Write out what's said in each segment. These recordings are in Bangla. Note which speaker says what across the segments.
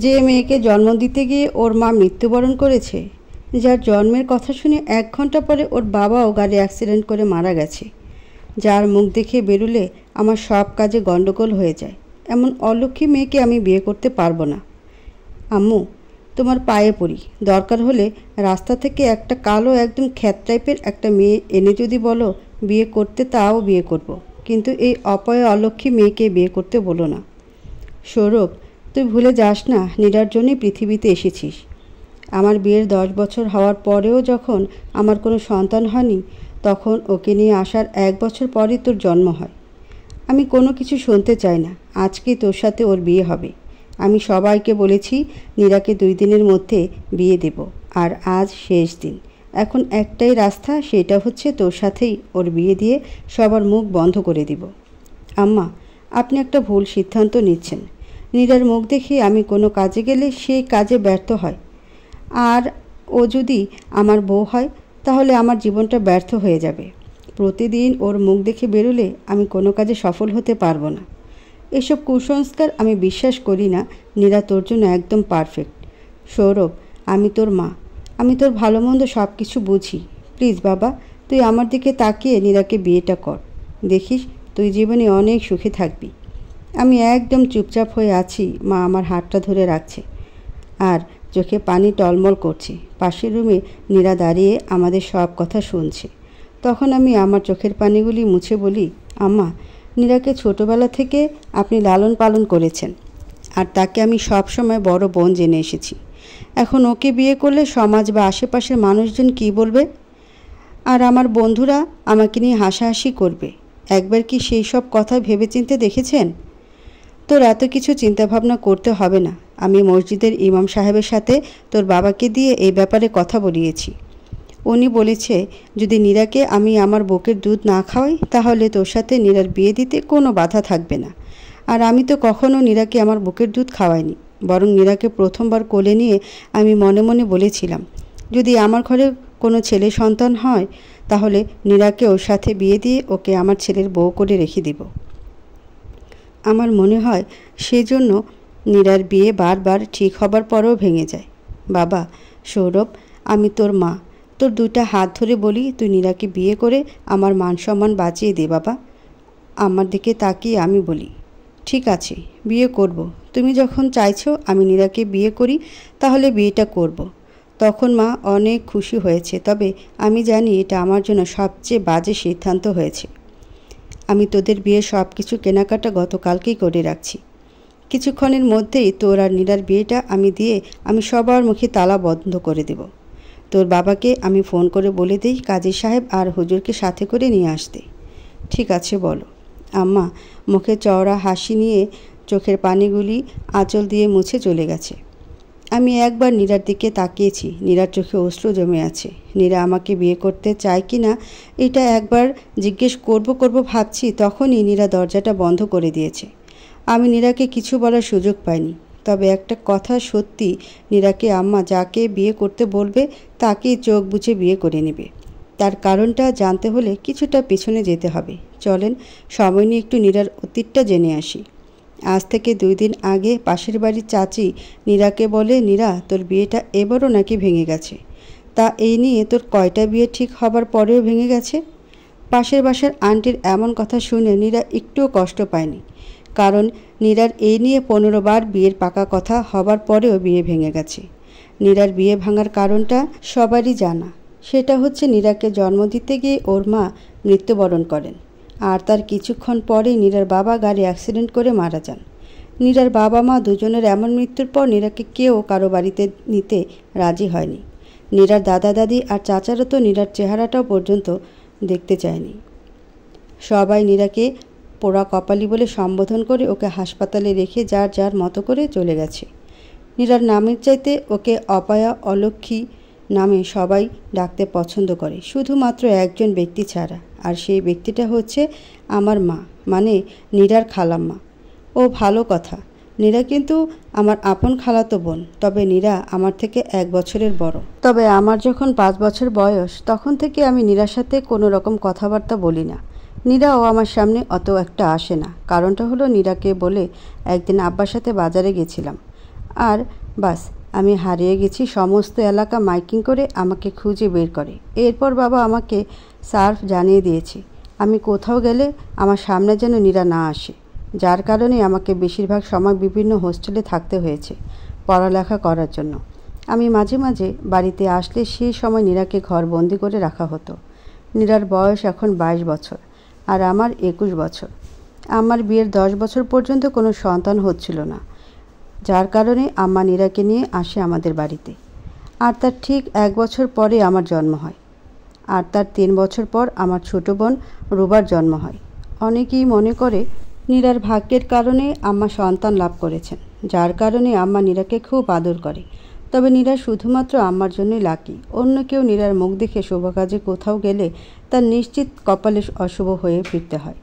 Speaker 1: যে মেয়েকে জন্ম দিতে গিয়ে ওর মা মৃত্যুবরণ করেছে, যার জন্মের কথা শুনে 1 ঘন্টা পরে ওর বাবাও গাড়ি অ্যাক্সিডেন্ট করে মারা গেছে, যার মুখ দেখে বেরুলে আমার সব কাজে গণ্ডগোল হয়ে যায়, এমন অলক্ষী মেয়েকে আমি বিয়ে করতে পারবো না। আম্মু, তোমার পায়ে পড়ি, দরকার হলে রাস্তা থেকে একটা কালো একদম খ্যাত টাইপের একটা মেয়ে এনে যদি বলো বিয়ে করতে, তাও বিয়ে করব, কিন্তু এই অপয়া অলক্ষী মেয়েকে বিয়ে করতে বলো না। সৌরভ, তুই ভুলে যাস না নীরার জন্যই পৃথিবীতে এসেছিস। আমার বিয়ের 10 বছর হওয়ার পরেও যখন আমার কোনো সন্তান হয়নি, তখন ওকে নিয়ে আসার 1 বছর পরই তোর জন্ম হয়। আমি কোনো কিছু শুনতে চাই না, আজকেই তোর সাথে ওর বিয়ে হবে। আমি সবাইকে বলেছি নীরাকে 2 দিনের মধ্যে বিয়ে দেব, আর আজ শেষ দিন। এখন একটাই রাস্তা, সেটা হচ্ছে তোর সাথেই ওর বিয়ে দিয়ে সবার মুখ বন্ধ করে দিব। আম্মা, আপনি একটা ভুল সিদ্ধান্ত নিচ্ছেন। নীরার মুখ দেখে আমি কোনো কাজে গেলে সেই কাজে ব্যর্থ হয়, আর ও যদি আমার বউ হয় তাহলে আমার জীবনটা ব্যর্থ হয়ে যাবে। প্রতিদিন ওর মুখ দেখে বেরোলে আমি কোনো কাজে সফল হতে পারবো না। এসব কুসংস্কার আমি বিশ্বাস করি না। নীরা তোর জন্য একদম পারফেক্ট। সৌরভ, আমি তোর মা, আমি তোর ভালো মন্দ সব কিছু বুঝি। প্লিজ বাবা, তুই আমার দিকে তাকিয়ে নীরাকে বিয়েটা কর। দেখিস তুই জীবনে অনেক সুখে থাকবি। আমি একদম চুপচাপ হয়ে আছি, মা আমার হাতটা ধরে রাখছে আর চোখে পানি টলমল করছে। পাশের রুমে নীরা দাঁড়িয়ে আমাদের সব কথা শুনছে। তখন আমি আমার চোখের পানিগুলি মুছে বলি, আম্মা, নীরাকে ছোটোবেলা থেকে আপনি লালন পালন করেছেন, আর তাকে আমি সব সময় বড় বোন জেনে এসেছি। এখন ওকে বিয়ে করলে সমাজ বা আশেপাশের মানুষজন কী বলবে, আর আমার বন্ধুরা আমাকে নিয়ে হাসাহাসি করবে। একবার কি সেই সব কথা ভেবেচিন্তে দেখেছেন? তোর এত কিছু চিন্তাভাবনা করতে হবে না। আমি মসজিদের ইমাম সাহেবের সাথে তোর বাবাকে দিয়ে এই ব্যাপারে কথা বলিয়েছি। উনি বলেছে যদি নীরাকে আমি আমার বুকের দুধ না খাওয়াই তাহলে তোর সাথে নীরার বিয়ে দিতে কোনো বাধা থাকবে না। আর আমি তো কখনো নীরাকে আমার বুকের দুধ খাওয়াইনি, বরং নীরাকে প্রথমবার কোলে নিয়ে আমি মনে মনে বলেছিলাম যদি আমার ঘরে কোনো ছেলে সন্তান হয় তাহলে নীরাকে ওর সাথে বিয়ে দিয়ে ওকে আমার ছেলের বউ করে রেখে দেব। আমার মনে হয় সেজন্য নীরার বিয়ে বারবার ঠিক হবার পরেও ভেঙে যায়। বাবা সৌরভ, আমি তোর মা, তোর 2টা হাত ধরে বলি তুই নীরাকে বিয়ে করে আমার মান সম্মান বাঁচিয়ে দে বাবা। আমার দিকে তাকিয়ে আমি বলি, ঠিক আছে, বিয়ে করব। তুমি যখন চাইছো আমি নীরাকে বিয়ে করি তাহলে বিয়েটা করব। তখন মা অনেক খুশি হয়েছে, তবে আমি জানি এটা আমার জন্য সবচেয়ে বাজে সিদ্ধান্ত হয়েছে। আমি তোদের বিয়ে সব কিছু কেনাকাটা গতকালকেই করে রাখছি। কিছুক্ষণের মধ্যেই তোর আর নীরার বিয়েটা আমি দিয়ে আমি সবার মুখে তালা বন্ধ করে দেব। তোর বাবাকে আমি ফোন করে বলে দিই কাজী সাহেব আর হুজুরকে সাথে করে নিয়ে আসতে। ঠিক আছে বলো। আম্মা মুখে চওড়া হাসি নিয়ে চোখের পানিগুলি আঁচল দিয়ে মুছে চলে গেছে। আমি একবার নীরার দিকে তাকিয়েছি, নীরার চোখে অশ্রু জমে আছে। নীরা আমাকে বিয়ে করতে চায় কি না এটা একবার জিজ্ঞেস করব ভাবছি, তখনই নীরা দরজাটা বন্ধ করে দিয়েছে। আমি নীরাকে কিছু বলার সুযোগ পাইনি। তবে একটা কথা সত্যি, নীরাকে আম্মা যাকে বিয়ে করতে বলবে তাকেই চোখ বুজে বিয়ে করে নেবে। তার কারণটা জানতে হলে কিছুটা পেছনে যেতে হবে। চলেন সময় নিয়ে একটু নীরার অতীতটা জেনে আসি। আজ থেকে 2 দিন আগে পাশের বাড়ির চাচি নীরাকে বলে, নীরা তোর বিয়েটা এবারও নাকি ভেঙে গেছে। তা এই নিয়ে তোর কয়টা বিয়ে ঠিক হবার পরেও ভেঙে গেছে? পাশের বাসার আন্টির এমন কথা শুনে নীরা একটুও কষ্ট পায়নি, কারণ নীরার এই নিয়ে 15 বার বিয়ের পাকা কথা হবার পরেও বিয়ে ভেঙে গেছে। নীরার বিয়ে ভাঙার কারণটা সবারই জানা, সেটা হচ্ছে নীরাকে জন্ম দিতে গিয়ে ওর মা মৃত্যুবরণ করেন, আর তার কিছুক্ষণ পরেই নীরার বাবা গাড়ি অ্যাক্সিডেন্ট করে মারা যান। নীরার বাবা মা দুজনের এমন মৃত্যুর পর নীরাকে কেউ কারো বাড়িতে নিতে রাজি হয়নি। নীরার দাদা দাদি আর চাচারা তো নীরার চেহারাটাও পর্যন্ত দেখতে চায়নি। সবাই নীরাকে পোড়া কপালি বলে সম্বোধন করে ওকে হাসপাতালে রেখে যার যার মতো করে চলে গেছে। নীরার নামের চাইতে ওকে অপয়া অলক্ষী নামে সবাই ডাকতে পছন্দ করে, শুধুমাত্র একজন ব্যক্তি ছাড়া, আর সেই ব্যক্তিটা হচ্ছে আমার মা, মানে নীরার খালাম্মা। ও ভালো কথা, নীরা কিন্তু আমার আপন খালাতো বোন, তবে নীরা আমার থেকে 1 বছরের বড়। তবে আমার যখন 5 বছর বয়স তখন থেকে আমি নীরার সাথে কোনো রকম কথাবার্তা বলি না। নীরাও আমার সামনে অত একটা আসে না। কারণটা হলো নীরাকে বলে একদিন আব্বার সাথে বাজারে গেছিলাম। আর বাস আমি হারিয়ে গেছি। সমস্ত এলাকা মাইকিং করে আমাকে খুঁজে বের করে। এরপর বাবা আমাকে সার্ফ জানিয়ে দিয়েছে আমি কোথাও গেলে আমার সামনে যেন নীরা না আসে, যার কারণে আমাকে বেশিরভাগ সময় বিভিন্ন হোস্টেলে থাকতে হয়েছে পড়ালেখা করার জন্য। আমি মাঝে মাঝে বাড়িতে আসলে সেই সময় নীরাকে ঘরবন্দি করে রাখা হতো। নীরার বয়স এখন 22 বছর আর আমার 21 বছর। আমার বিয়ের 10 বছর পর্যন্ত কোনো সন্তান হচ্ছিল না, যার কারণে আম্মা নীরাকে নিয়ে আসে আমাদের বাড়িতে। আর তার ঠিক 1 বছর পরে আমার জন্ম হয়। আর তার 3 বছর পর আমার ছোট বোন রুবার জন্ম হয়। অনেকেই মনে করে নীরার ভাগ্যের কারণে আম্মা সন্তান লাভ করেছেন, যার কারণে আম্মা নীরাকে খুব আদর করে। তবে নীরা শুধুমাত্র আম্মার জন্যই লাকি। অন্য কেউ নীরার মুখ দেখে শুভ কাজে কোথাও গেলে তার নিশ্চিত কপালে অশুভ হয়ে ফিরতে হয়।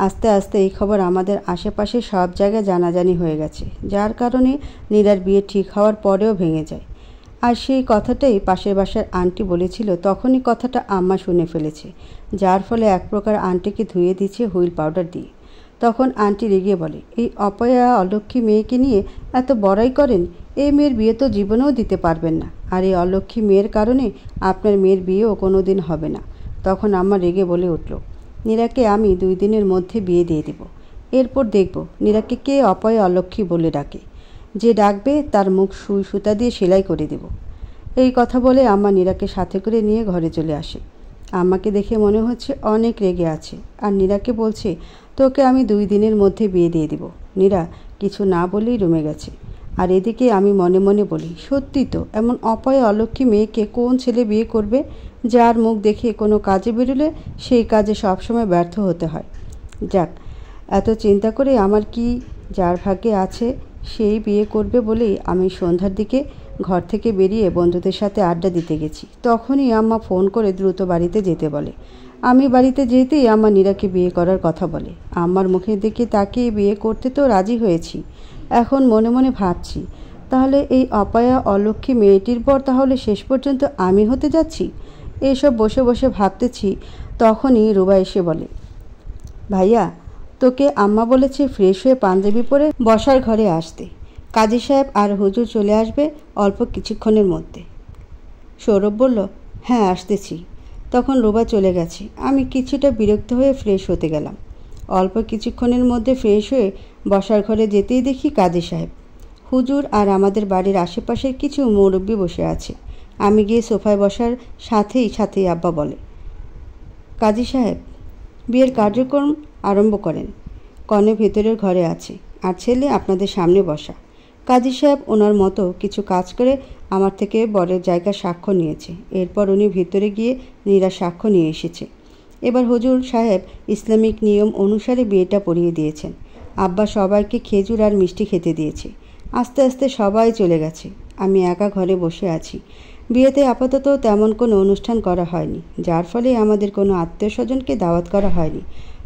Speaker 1: আস্তে আস্তে এই খবর আমাদের আশেপাশে সব জায়গায় জানাজানি হয়ে গেছে, যার কারণে নীরার বিয়ে ঠিক হওয়ার পরেও ভেঙে যায়। আর সেই কথাটাই পাশের বাসার আন্টি বলেছিল, তখনই কথাটা আম্মা শুনে ফেলেছে, যার ফলে এক প্রকার আন্টিকে ধুয়ে দিচ্ছে হুইল পাউডার দিয়ে। তখন আন্টি রেগে বলে, এই অপয়া অলক্ষ্মী মেয়েকে নিয়ে এত বড়াই করেন, এই মেয়ের বিয়ে তো জীবনেও দিতে পারবেন না, আর এই অলক্ষ্মী মেয়ের কারণে আপনার মেয়ের বিয়েও কোনো দিন হবে না। তখন আম্মা রেগে বলে উঠল, নীরাকে আমি 2 দিনের মধ্যে বিয়ে দিয়ে দেব। এরপর দেখব নীরাকে কে অপয়া অলক্ষ্মী বলে ডাকে। যে ডাকবে তার মুখ সুই সুতা দিয়ে সেলাই করে দেব। এই কথা বলে আম্মা নীরাকে সাথে করে নিয়ে ঘরে চলে আসে। আম্মাকে দেখে মনে হচ্ছে অনেক রেগে আছে, আর নীরাকে বলছে, তোকে আমি 2 দিনের মধ্যে বিয়ে দিয়ে দেব। নীরা কিছু না বলেই রুমে গেছে। আর এদিকে আমি মনে মনে বলি, সত্যি তো, এমন অপয়া অলক্ষ্মী মেয়েকে কোন ছেলে বিয়ে করবে, যার মুখ দেখে কোনো কাজে বেরোলে সেই কাজে সবসময় ব্যর্থ হতে হয়। যাক, এত চিন্তা করে আমার কি, যার ভাগ্যে আছে সেই বিয়ে করবে বলেই আমি সন্ধ্যার দিকে ঘর থেকে বেরিয়ে বন্ধুদের সাথে আড্ডা দিতে গেছি। তখনই আম্মা ফোন করে দ্রুত বাড়িতে যেতে বলে। আমি বাড়িতে যেতেই আম্মা নীরাকে বিয়ে করার কথা বলে। আম্মার মুখের দিকে তাকিয়ে বিয়ে করতে তো রাজি হয়েছি। এখন মনে মনে ভাবছি, তাহলে এই অপয়া অলক্ষ্মী মেয়েটির পর তাহলে শেষ পর্যন্ত আমি হতে যাচ্ছি। এইসব বসে বসে ভাবতেছি, তখনই রুবা এসে বলে, ভাইয়া, তোকে আম্মা বলেছে ফ্রেশ হয়ে পাঞ্জাবি পরে বসার ঘরে আসতে। কাজী সাহেব আর হুজুর চলে আসবে অল্প কিছুক্ষণের মধ্যে। সৌরভ বলল, হ্যাঁ আসতেছি। তখন রুবা চলে গেছে। আমি কিছুটা বিরক্ত হয়ে ফ্রেশ হতে গেলাম। অল্প কিছুক্ষণের মধ্যে ফ্রেশ হয়ে বসার ঘরে যেতেই দেখি কাজী সাহেব, হুজুর আর আমাদের বাড়ির আশেপাশের কিছু মুরব্বি বসে আছে। আমি গিয়ে সোফায় বসার সাথেই আব্বা বলে, কাজী সাহেব, বিয়ের কার্যক্রম আরম্ভ করেন। কনে ভেতরের ঘরে আছে, আর ছেলে আপনাদের সামনে বসা। কাজী সাহেব ওনার মতো কিছু কাজ করে আমার থেকে বরের জায়গা সাক্ষ্য নিয়েছে। এরপর উনি ভিতরে গিয়ে নীরা সাক্ষ্য নিয়ে এসেছে। এবার হুজুর সাহেব ইসলামিক নিয়ম অনুসারে বিয়েটা পড়িয়ে দিয়েছেন। আব্বা সবাইকে খেজুর আর মিষ্টি খেতে দিয়েছে। আস্তে আস্তে সবাই চলে গেছে। আমি একা ঘরে বসে আছি। বিয়েতে আপাতত তেমন কোনো অনুষ্ঠান করা হয়নি, যার ফলে আমাদের কোনো আত্মীয় স্বজনকে দাওয়াত করা হয়নি।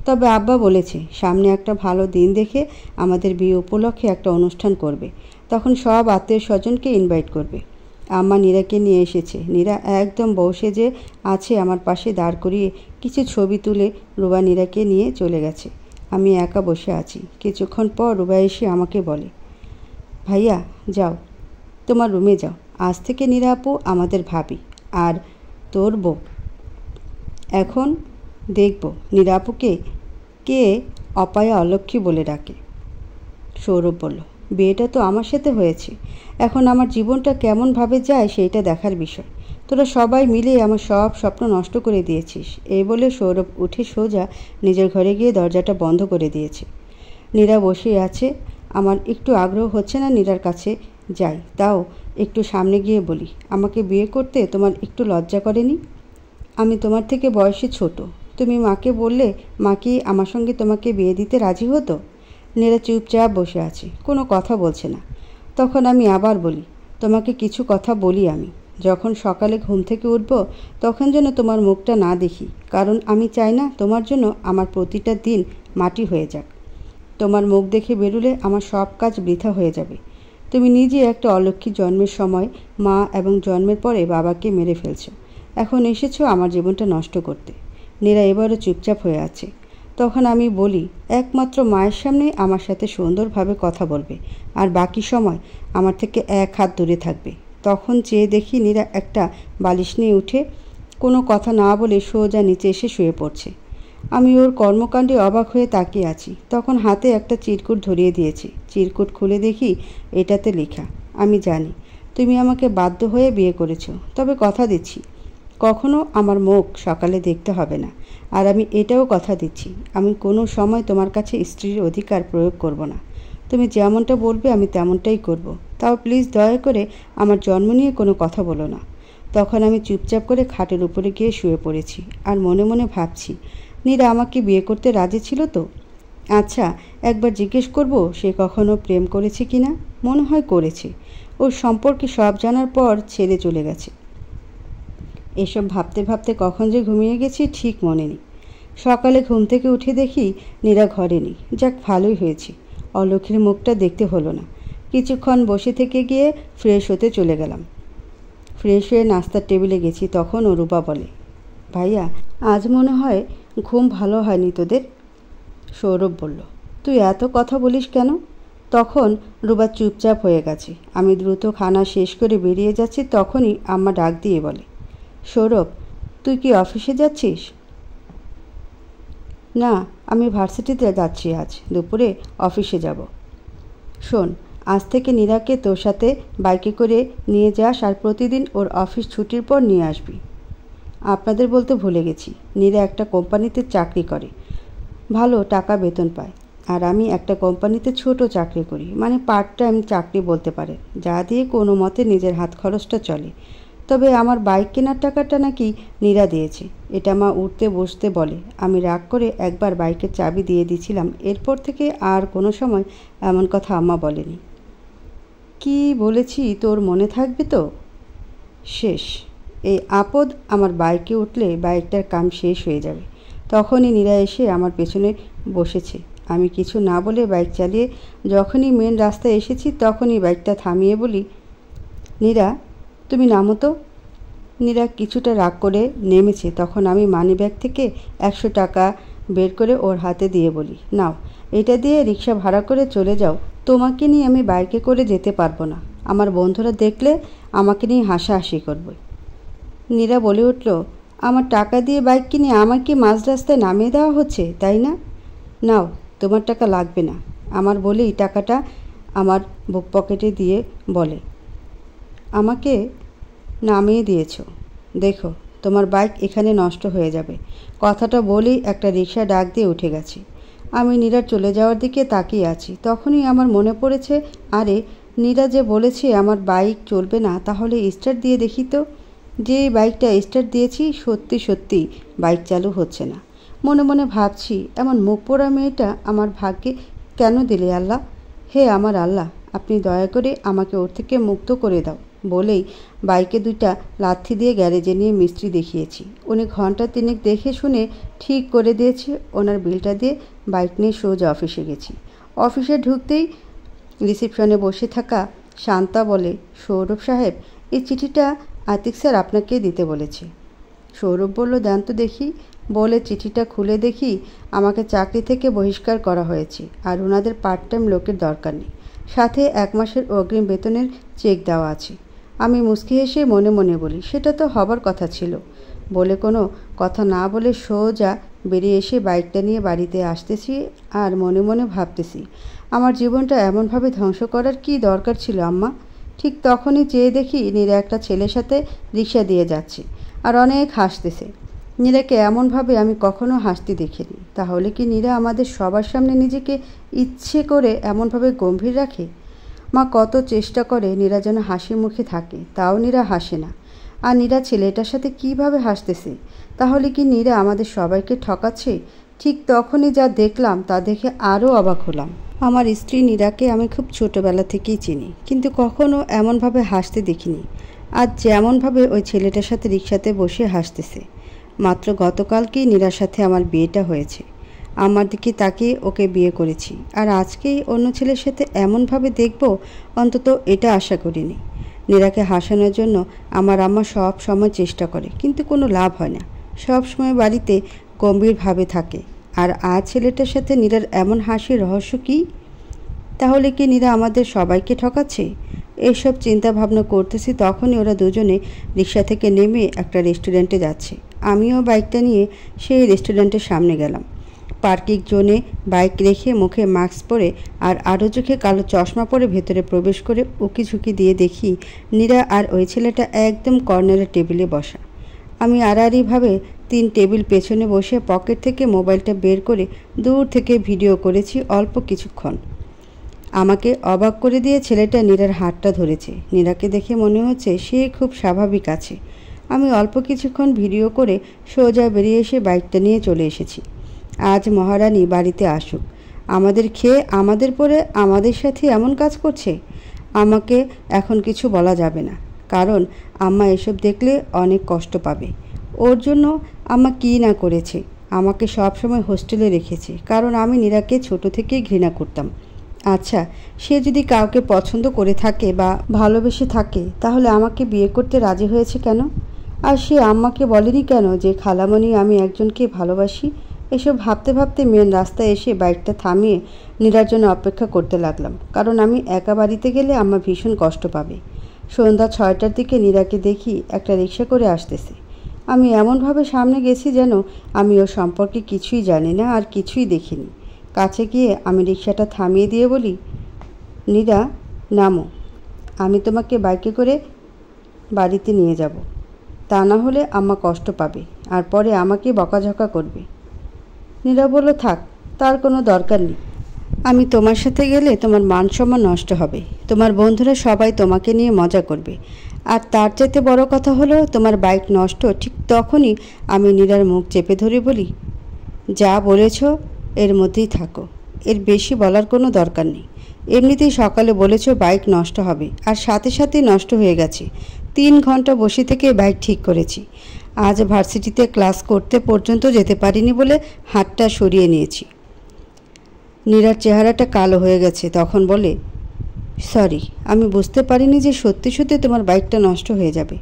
Speaker 1: তবে আব্বা বলেছে সামনে একটা ভালো দিন দেখে আমাদের বিয়ে উপলক্ষে একটা অনুষ্ঠান করবে, তখন সব আত্মীয় স্বজনকে ইনভাইট করবে। আম্মা নীরাকে নিয়ে এসেছে। নীরা একদম বসে যে আছে আমার পাশে দাঁড় করিয়ে কিছু ছবি তুলে রুবা নীরাকে নিয়ে চলে গেছে। আমি একা বসে আছি। কিছুক্ষণ পর রুবা এসে আমাকে বলে, ভাইয়া যাও, তোমার রুমে যাও। আজ থেকে নীরা আপু আমাদের ভাবি আর তোর বউ। এখন দেখব নীরা আপুকে কে অপয়া অলক্ষ্মী বলে ডাকে। সৌরভ বলল, বিয়েটা তো আমার সাথে হয়েছে, এখন আমার জীবনটা কেমনভাবে যায় সেইটা দেখার বিষয়। তোরা সবাই মিলে আমার সব স্বপ্ন নষ্ট করে দিয়েছিস। এই বলে সৌরভ উঠে সোজা নিজের ঘরে গিয়ে দরজাটা বন্ধ করে দিয়েছে। নীরা বসে আছে। আমার একটু আগ্রহ হচ্ছে না নীরার কাছে যাই, তাও একটু সামনে গিয়ে বলি, আমাকে বিয়ে করতে তোমার একটু লজ্জা করেনি? আমি তোমার থেকে বয়সে ছোট। তুমি মাকে বললে মা কি আমার সঙ্গে তোমাকে বিয়ে দিতে রাজি হতো? নীরা চুপচাপ বসে আছে, কোনো কথা বলছে না। তখন আমি আবার বলি, তোমাকে কিছু কথা বলি আমি। যখন সকালে ঘুম থেকে উঠব তখন যেন তোমার মুখটা না দেখি, কারণ আমি চাই না তোমার জন্য আমার প্রতিটা দিন মাটি হয়ে যাক। তোমার মুখ দেখে বেরুলে আমার সব কাজ বৃথা হয়ে যাবে। তুমি নিজে একটা অলক্ষ্মী জন্মের সময় মা এবং জন্মের পরে বাবাকে মেরে ফেলছো। এখন এসেছো আমার জীবনটা নষ্ট করতে। নীরা এবারও চুপচাপ হয়ে আছে। তখন আমি বলি, একমাত্র মায়ের সামনে আমার সাথে সুন্দরভাবে কথা বলবে, আর বাকি সময় আমার থেকে এক হাত দূরে থাকবে। তখন চেয়ে দেখি নীরা একটা বালিশ নিয়ে উঠে কোনো কথা না বলে সোজা নিচে এসে শুয়ে পড়ছে। আমি ওর কর্মকাণ্ডে অবাক হয়ে তাকিয়ে আছি। তখন হাতে একটা চিরকুট ধরিয়ে দিয়েছি। চিরকুট খুলে দেখি এটাতে লেখা, আমি জানি তুমি আমাকে বাধ্য হয়ে বিয়ে করেছো, তবে কথা দিচ্ছি কখনো আমার মুখ সকালে দেখতে হবে না। আর আমি এটাও কথা দিচ্ছি, আমি কোনো সময় তোমার কাছে স্ত্রীর অধিকার প্রয়োগ করব না। তুমি যেমনটা বলবে আমি তেমনটাই করব। তাও প্লিজ দয়া করে আমার জন্ম নিয়ে কোনো কথা বলো না। তখন আমি চুপচাপ করে খাটের উপরে গিয়ে শুয়ে পড়েছি আর মনে মনে ভাবছি, নীরা আমাকে বিয়ে করতে রাজি ছিল তো? আচ্ছা, একবার জিজ্ঞেস করব সে কখনো প্রেম করেছে কিনা। মনে হয় করেছে। ওর সম্পর্কে সব জানার পর ছেড়ে চলে গেছে। এসব ভাবতে ভাবতে কখন যে ঘুমিয়ে গেছি ঠিক মনে নেই। সকালে ঘুম থেকে উঠে দেখি নীরা ঘরে নেই। যাক, ভালোই হয়েছে, অলক্ষীর মুখটা দেখতে হলো না। কিছুক্ষণ বসে থেকে গিয়ে ফ্রেশ হতে চলে গেলাম। ফ্রেশ হয়ে নাস্তার টেবিলে গেছি, তখন অরূপা বলে, ভাইয়া আজ মনে হয় ঘুম ভালো হয়নি তোদের। সৌরভ বলল, তুই এত কথা বলিস কেন? তখন রুবা চুপচাপ হয়ে গেছে। আমি দ্রুত খানা শেষ করে বেরিয়ে যাচ্ছি, তখনই আম্মা ডাক দিয়ে বলে, সৌরভ তুই কি অফিসে যাচ্ছিস? না, আমি ভার্সিটিতে যাচ্ছি, আজ দুপুরে অফিসে যাব। শোন, আজ থেকে নীরাকে তোর সাথে বাইকে করে নিয়ে যাস আর প্রতিদিন ওর অফিস ছুটির পর নিয়ে আসবি। আপনাদের বলতে ভুলে গেছি, নীরা একটা কোম্পানিতে চাকরি করে, ভালো টাকা বেতন পায়। আর আমি একটা কোম্পানিতে ছোট চাকরি করি, মানে পার্ট টাইম চাকরি বলতে পারে, যা দিয়ে কোনো মতে নিজের হাত খরচটা চলে। তবে আমার বাইক কেনার টাকাটা নাকি নীরা দিয়েছে, এটা মা উঠতে বসতে বলে। আমি রাগ করে একবার বাইকের চাবি দিয়ে দিয়েছিলাম, এরপর থেকে আর কোনো সময় এমন কথা আম্মা বলেনি। কি বলেছি তোর মনে থাকবে তো? শেষ। এই আপদ আমার বাইকে উঠলে বাইকটার কাম শেষ হয়ে যাবে। তখনই নীরা এসে আমার পেছনে বসেছে। আমি কিছু না বলে বাইক চালিয়ে যখনই মেন রাস্তায় এসেছি তখনই বাইকটা থামিয়ে বলি, নীরা তুমি নামো তো। নীরা কিছুটা রাগ করে নেমেছে। তখন আমি মানিব্যাগ থেকে 100 টাকা বের করে ওর হাতে দিয়ে বলি, নাও, এটা দিয়ে রিক্সা ভাড়া করে চলে যাও। তোমাকে নিয়ে আমি বাইকে করে যেতে পারবো না, আমার বন্ধুরা দেখলে আমাকে নিয়ে হাসাহাসি করবে। নীরা বলে উঠল, আমার টাকা দিয়ে বাইক কিনে আমাকে মাঝ রাস্তায় নামিয়ে দেওয়া হচ্ছে, তাই না? নাও, তোমার টাকা লাগবে না। আমার বলেই টাকাটা আমার বুক পকেটে দিয়ে বলে, আমাকে নামিয়ে দিয়েছ, দেখো তোমার বাইক এখানে নষ্ট হয়ে যাবে। কথাটা বলেই একটা রিক্সা ডাক দিয়ে উঠে গেছে। আমি নীরার চলে যাওয়ার দিকে তাকিয়ে আছি। তখনই আমার মনে পড়েছে, আরে নীরা যে বলেছে আমার বাইক চলবে না, তাহলে স্টার্ট দিয়ে দেখি তো। যে বাইকটা স্টার্ট দিয়েছি সত্যি সত্যি বাইক চালু হচ্ছে না। মনে মনে ভাবছি, এমন মুখ পোড়া মেয়েটা আমার ভাগ্যে কেন দিলে আল্লাহ? হে আমার আল্লাহ, আপনি দয়া করে আমাকে ওর থেকে মুক্ত করে দাও। বলেই বাইকে 2টা লাথি দিয়ে গ্যারেজে নিয়ে মিস্ত্রি দেখিয়েছি। উনি ঘন্টা 3 দেখে শুনে ঠিক করে দিয়েছে। ওনার বিলটা দিয়ে বাইক নিয়ে সোজা অফিসে গেছি। অফিসে ঢুকতেই রিসেপশনে বসে থাকা শান্তা বলে, সৌরভ সাহেব, এই চিঠিটা আতিক স্যার আপনাকে দিতে বলেছে। সৌরভ বলল, দেন তো দেখি। বলে চিঠিটা খুলে দেখি আমাকে চাকরি থেকে বহিষ্কার করা হয়েছে আর ওনাদের পার্ট টাইম লোকের দরকার নেই, সাথে 1 মাসের অগ্রিম বেতনের চেক দেওয়া আছে। আমি মুচকি হেসে মনে মনে বলি, সেটা তো হবার কথা ছিল। বলে কোনো কথা না বলে সোজা বেরিয়ে এসে বাইকটা নিয়ে বাড়িতে আসতেছি আর মনে মনে ভাবতেছি, আমার জীবনটা এমনভাবে ধ্বংস করার কি দরকার ছিল আম্মা? ঠিক তখনই চেয়ে দেখি নীরা একটা ছেলের সাথে রিক্সা দিয়ে যাচ্ছে আর অনেক হাসতেছে। নীরাকে এমনভাবে আমি কখনো হাসতে দেখিনি। তাহলে কি নীরা আমাদের সবার সামনে নিজেকে ইচ্ছে করে এমনভাবে গম্ভীর রাখে? মা কত চেষ্টা করে নীরা যেন হাসি মুখে থাকে, তাও নীরা হাসে না। আর নীরা ছেলেটার সাথে কিভাবে হাসতেছে? তাহলে কি নীরা আমাদের সবাইকে ঠকাচ্ছে? ঠিক তখনই যা দেখলাম তা দেখে আরও অবাক হলাম। আমার স্ত্রী নীরাকে আমি খুব ছোটোবেলা থেকেই চিনি, কিন্তু কখনো এমনভাবে হাসতে দেখিনি। আজ যেমনভাবে ওই ছেলেটার সাথে রিক্সাতে বসে হাসতেছে। মাত্র গতকালকেই নীরার সাথে আমার বিয়েটা হয়েছে। আমার দিকে তাকিয়ে ওকে বিয়ে করেছি, আর আজকেই অন্য ছেলের সাথে এমনভাবে দেখব, অন্তত এটা আশা করিনি। নীরাকে হাসানোর জন্য আমার আম্মা সব সময় চেষ্টা করে, কিন্তু কোনো লাভ হয় না। সব সময় বাড়িতে গম্ভীরভাবে থাকে আর আজ ছেলেটার সাথে নীরার এমন হাসির রহস্য কী? তাহলে কি নীরা আমাদের সবাইকে ঠকাচ্ছে? এইসব চিন্তা ভাবনা করতেছি তখনই ওরা দুজনে রিক্সা থেকে নেমে একটা রেস্টুরেন্টে যাচ্ছে। আমিও বাইকটা নিয়ে সেই রেস্টুরেন্টের সামনে গেলাম। পার্কিং জোনে বাইক রেখে মুখে মাস্ক পরে আর আরও চোখে কালো চশমা পরে ভেতরে প্রবেশ করে উকি ঝুঁকি দিয়ে দেখি নীরা আর ওই ছেলেটা একদম কর্নারের টেবিলে বসা। আমি আড়াআড়িভাবে 3 টেবিল পেছনে বসে পকেট থেকে মোবাইলটা বের করে দূর থেকে ভিডিও করেছি অল্প কিছুক্ষণ। আমাকে অবাক করে দিয়ে ছেলেটা নীরার হাতটা ধরেছে। নীরাকে দেখে মনে হচ্ছে সে খুব স্বাভাবিক আছে। আমি অল্প কিছুক্ষণ ভিডিও করে সোজা বেরিয়ে এসে বাইকটা নিয়ে চলে এসেছি। আজ মহারানী বাড়িতে আসুক, আমাদের খেয়ে আমাদের পরে আমাদের সাথে এমন কাজ করছে। আমাকে এখন কিছু বলা যাবে না, কারণ আম্মা এসব দেখলে অনেক কষ্ট পাবে। ওর জন্য আম্মা কী না করেছে। আমাকে সবসময় হোস্টেলে রেখেছে, কারণ আমি নীরাকে ছোট থেকেই ঘৃণা করতাম। আচ্ছা, সে যদি কাউকে পছন্দ করে থাকে বা ভালোবেসে থাকে, তাহলে আমাকে বিয়ে করতে রাজি হয়েছে কেন? আর সে আম্মাকে বলেনি কেন যে খালামণি আমি একজনকে ভালোবাসি? এসব ভাবতে ভাবতে মেন রাস্তায় এসে বাইকটা থামিয়ে নীরার জন্য অপেক্ষা করতে লাগলাম, কারণ আমি একা বাড়িতে গেলে আম্মা ভীষণ কষ্ট পাবে। সন্ধ্যা 6টার দিকে নীরাকে দেখি একটা রিক্সা করে আসতেছে। আমি এমনভাবে সামনে গেছি যেন আমি ওর সম্পর্কে কিছুই জানি না আর কিছুই দেখিনি। কাছে গিয়ে আমি রিক্সাটা থামিয়ে দিয়ে বলি, নীরা নামো, আমি তোমাকে বাইকে করে বাড়িতে নিয়ে যাব। তা না হলে আম্মা কষ্ট পাবে আর পরে আমাকে বকাঝকা করবে। নীরা বলল, থাক, তার কোনো দরকার নেই। আমি তোমার সাথে গেলে তোমার মান সম্মান নষ্ট হবে। তোমার বন্ধুরা সবাই তোমাকে নিয়ে মজা করবে। আর তার চাইতে বড় কথা হলো তোমার বাইক নষ্ট। ঠিক তখনই আমি নীরার মুখ চেপে ধরে বলি, যা বলেছ এর মধ্যেই থাকো, এর বেশি বলার কোনো দরকার নেই। এমনিতেই সকালে বলেছ বাইক নষ্ট হবে, আর সাথে সাথেই নষ্ট হয়ে গেছে। 3 ঘন্টা বসে থেকে বাইক ঠিক করেছি। আজ ভার্সিটিতে ক্লাস করতে পর্যন্ত যেতে পারিনি বলে হাতটা সরিয়ে নিয়েছি। নীরার চেহারাটা কালো হয়ে গেছে। তখন বলে, সরি, আমি বুঝতে পারিনি যে সত্যি সত্যি তোমার বাইকটা নষ্ট হয়ে যাবে।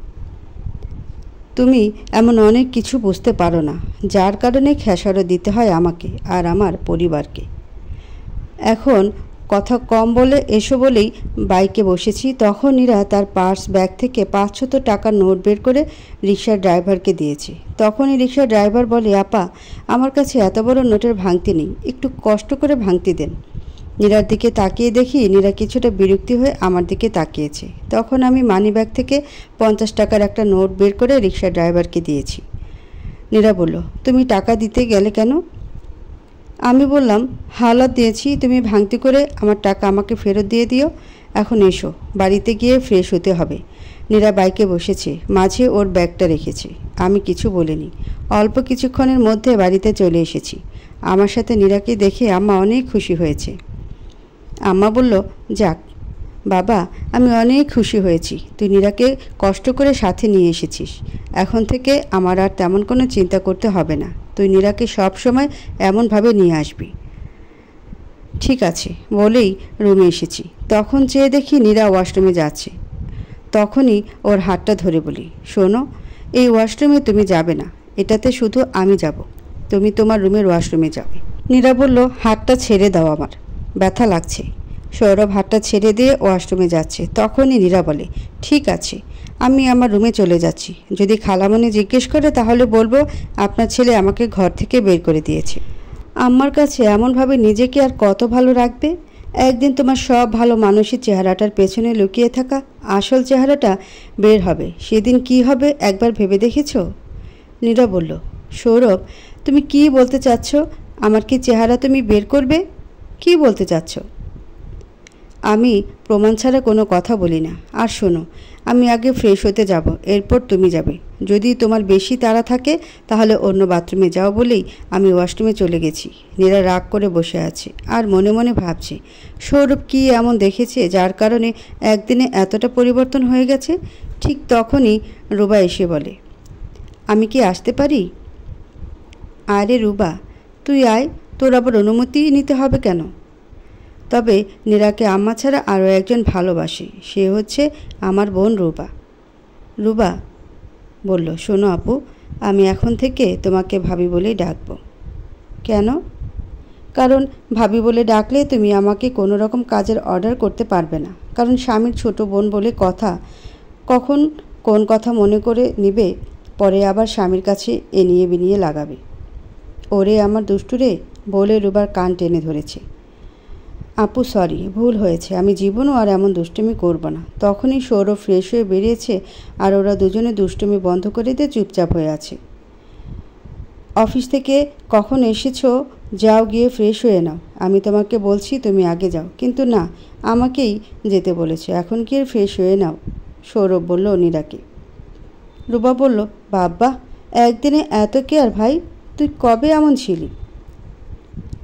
Speaker 1: তুমি এমন অনেক কিছু বুঝতে পারো না, যার কারণে খেসারত দিতে হয় আমাকে আর আমার পরিবারকে। এখন কথা কম বলে এসো বলেই বাইকে বসেছি। তখন নীরা তার পার্স ব্যাগ থেকে 500 টাকার নোট বের করে রিক্সার ড্রাইভারকে দিয়েছে। তখনই রিক্সার ড্রাইভার বলে, আপা, আমার কাছে এত বড় নোটের ভাঙতি নেই, একটু কষ্ট করে ভাঙতি দেন। নীরার দিকে তাকিয়ে দেখি নীরা কিছুটা বিরক্তি হয়ে আমার দিকে তাকিয়েছে। তখন আমি মানিব্যাগ থেকে 50 টাকার একটা নোট বের করে রিক্সার ড্রাইভারকে দিয়েছি। নীরা বলল, তুমি টাকা দিতে গেলে কেন? আমি বললাম, হাওলাত দিয়েছি, তুমি ভাঙতি করে আমার টাকা আমাকে ফেরত দিয়ে দিও। এখন এসো, বাড়িতে গিয়ে ফ্রেশ হতে হবে। নীরা বাইকে বসেছে, মাঝে ওর ব্যাগটা রেখেছে। আমি কিছু বলিনি। অল্প কিছুক্ষণের মধ্যে বাড়িতে চলে এসেছি। আমার সাথে নীরাকে দেখে আম্মা অনেক খুশি হয়েছে। আম্মা বলল, যাক বাবা, আমি অনেক খুশি হয়েছি। তুই নীরাকে কষ্ট করে সাথে নিয়ে এসেছিস। এখন থেকে আমার আর তেমন কোনো চিন্তা করতে হবে না। তুই নীরাকে সব সময় এমনভাবে নিয়ে আসবি। ঠিক আছে বলেই রুমে এসেছি। তখন চেয়ে দেখি নীরা ওয়াশরুমে যাচ্ছে। তখনই ওর হাতটা ধরে বলি, শোনো, এই ওয়াশরুমে তুমি যাবে না, এটাতে শুধু আমি যাব। তুমি তোমার রুমের ওয়াশরুমে যাবে। নীরা বলল, হাতটা ছেড়ে দাও, আমার ব্যথা লাগছে। সৌরভ হাতটা ছেড়ে দিয়ে ওয়াশরুমে যাচ্ছে। তখনই নীরা বলে, ঠিক আছে, আমি আমার রুমে চলে যাচ্ছি। যদি খালামণি জিজ্ঞেস করে তাহলে বলবো আপনার ছেলে আমাকে ঘর থেকে বের করে দিয়েছে। আম্মার কাছে এমনভাবে নিজেকে আর কত ভালো রাখবে? একদিন তোমার সব ভালো মানুষের চেহারাটার পেছনে লুকিয়ে থাকা আসল চেহারাটা বের হবে। সেদিন কি হবে একবার ভেবে দেখেছো? নীরা বলল, সৌরভ, তুমি কি বলতে চাচ্ছ? আমার কি চেহারা তুমি বের করবে? কি বলতে চাচ্ছ? আমি প্রমাণ ছাড়া কোনো কথা বলি না। আর শোনো, আমি আগে ফ্রেশ হতে যাব, এরপর তুমি যাবে। যদি তোমার বেশি তাড়া থাকে তাহলে অন্য বাথরুমে যাও বলেই আমি ওয়াশরুমে চলে গেছি। নীরা রাগ করে বসে আছে আর মনে মনে ভাবছে, সৌরভ কী এমন দেখেছে যার কারণে একদিনে এতটা পরিবর্তন হয়ে গেছে। ঠিক তখনই রুবা এসে বলে, আমি কি আসতে পারি? আরে রুবা, তুই আয়, তোর আবার অনুমতি নিতে হবে কেন? তবে নীরাকে আম্মা ছাড়া আরও একজন ভালোবাসে, সে হচ্ছে আমার বোন রুবা। রুবা বলল, শোনো আপু, আমি এখন থেকে তোমাকে ভাবি বলেই ডাকবো। কেন? কারণ ভাবি বলে ডাকলে তুমি আমাকে কোনো রকম কাজের অর্ডার করতে পারবে না। কারণ স্বামীর ছোট বোন বলে কথা, কখন কোন কথা মনে করে নিবে, পরে আবার স্বামীর কাছে এনিয়ে বিনিয়ে লাগাবে। ওরে আমার দুষ্টুরে বলে রুবার কান টেনে ধরেছে। আপু সরি, ভুল হয়েছে, আমি জীবনও আর এমন দুষ্টুমি করব না। তখনই সৌরভ ফ্রেশ হয়ে বেরিয়েছে আর ওরা দুজনে দুষ্টুমি বন্ধ করে দিয়ে চুপচাপ হয়ে আছে। অফিস থেকে কখন এসেছো? যাও গিয়ে ফ্রেশ হয়ে নাও। আমি তোমাকে বলছি তুমি আগে যাও, কিন্তু না, আমাকেই যেতে বলেছে, এখন গিয়ে ফ্রেশ হয়ে নাও, সৌরভ বলল নীরাকে। রুবা বলল, বাবা একদিনে এত কেয়ার ভাই, তুই কবে এমন ছিলি?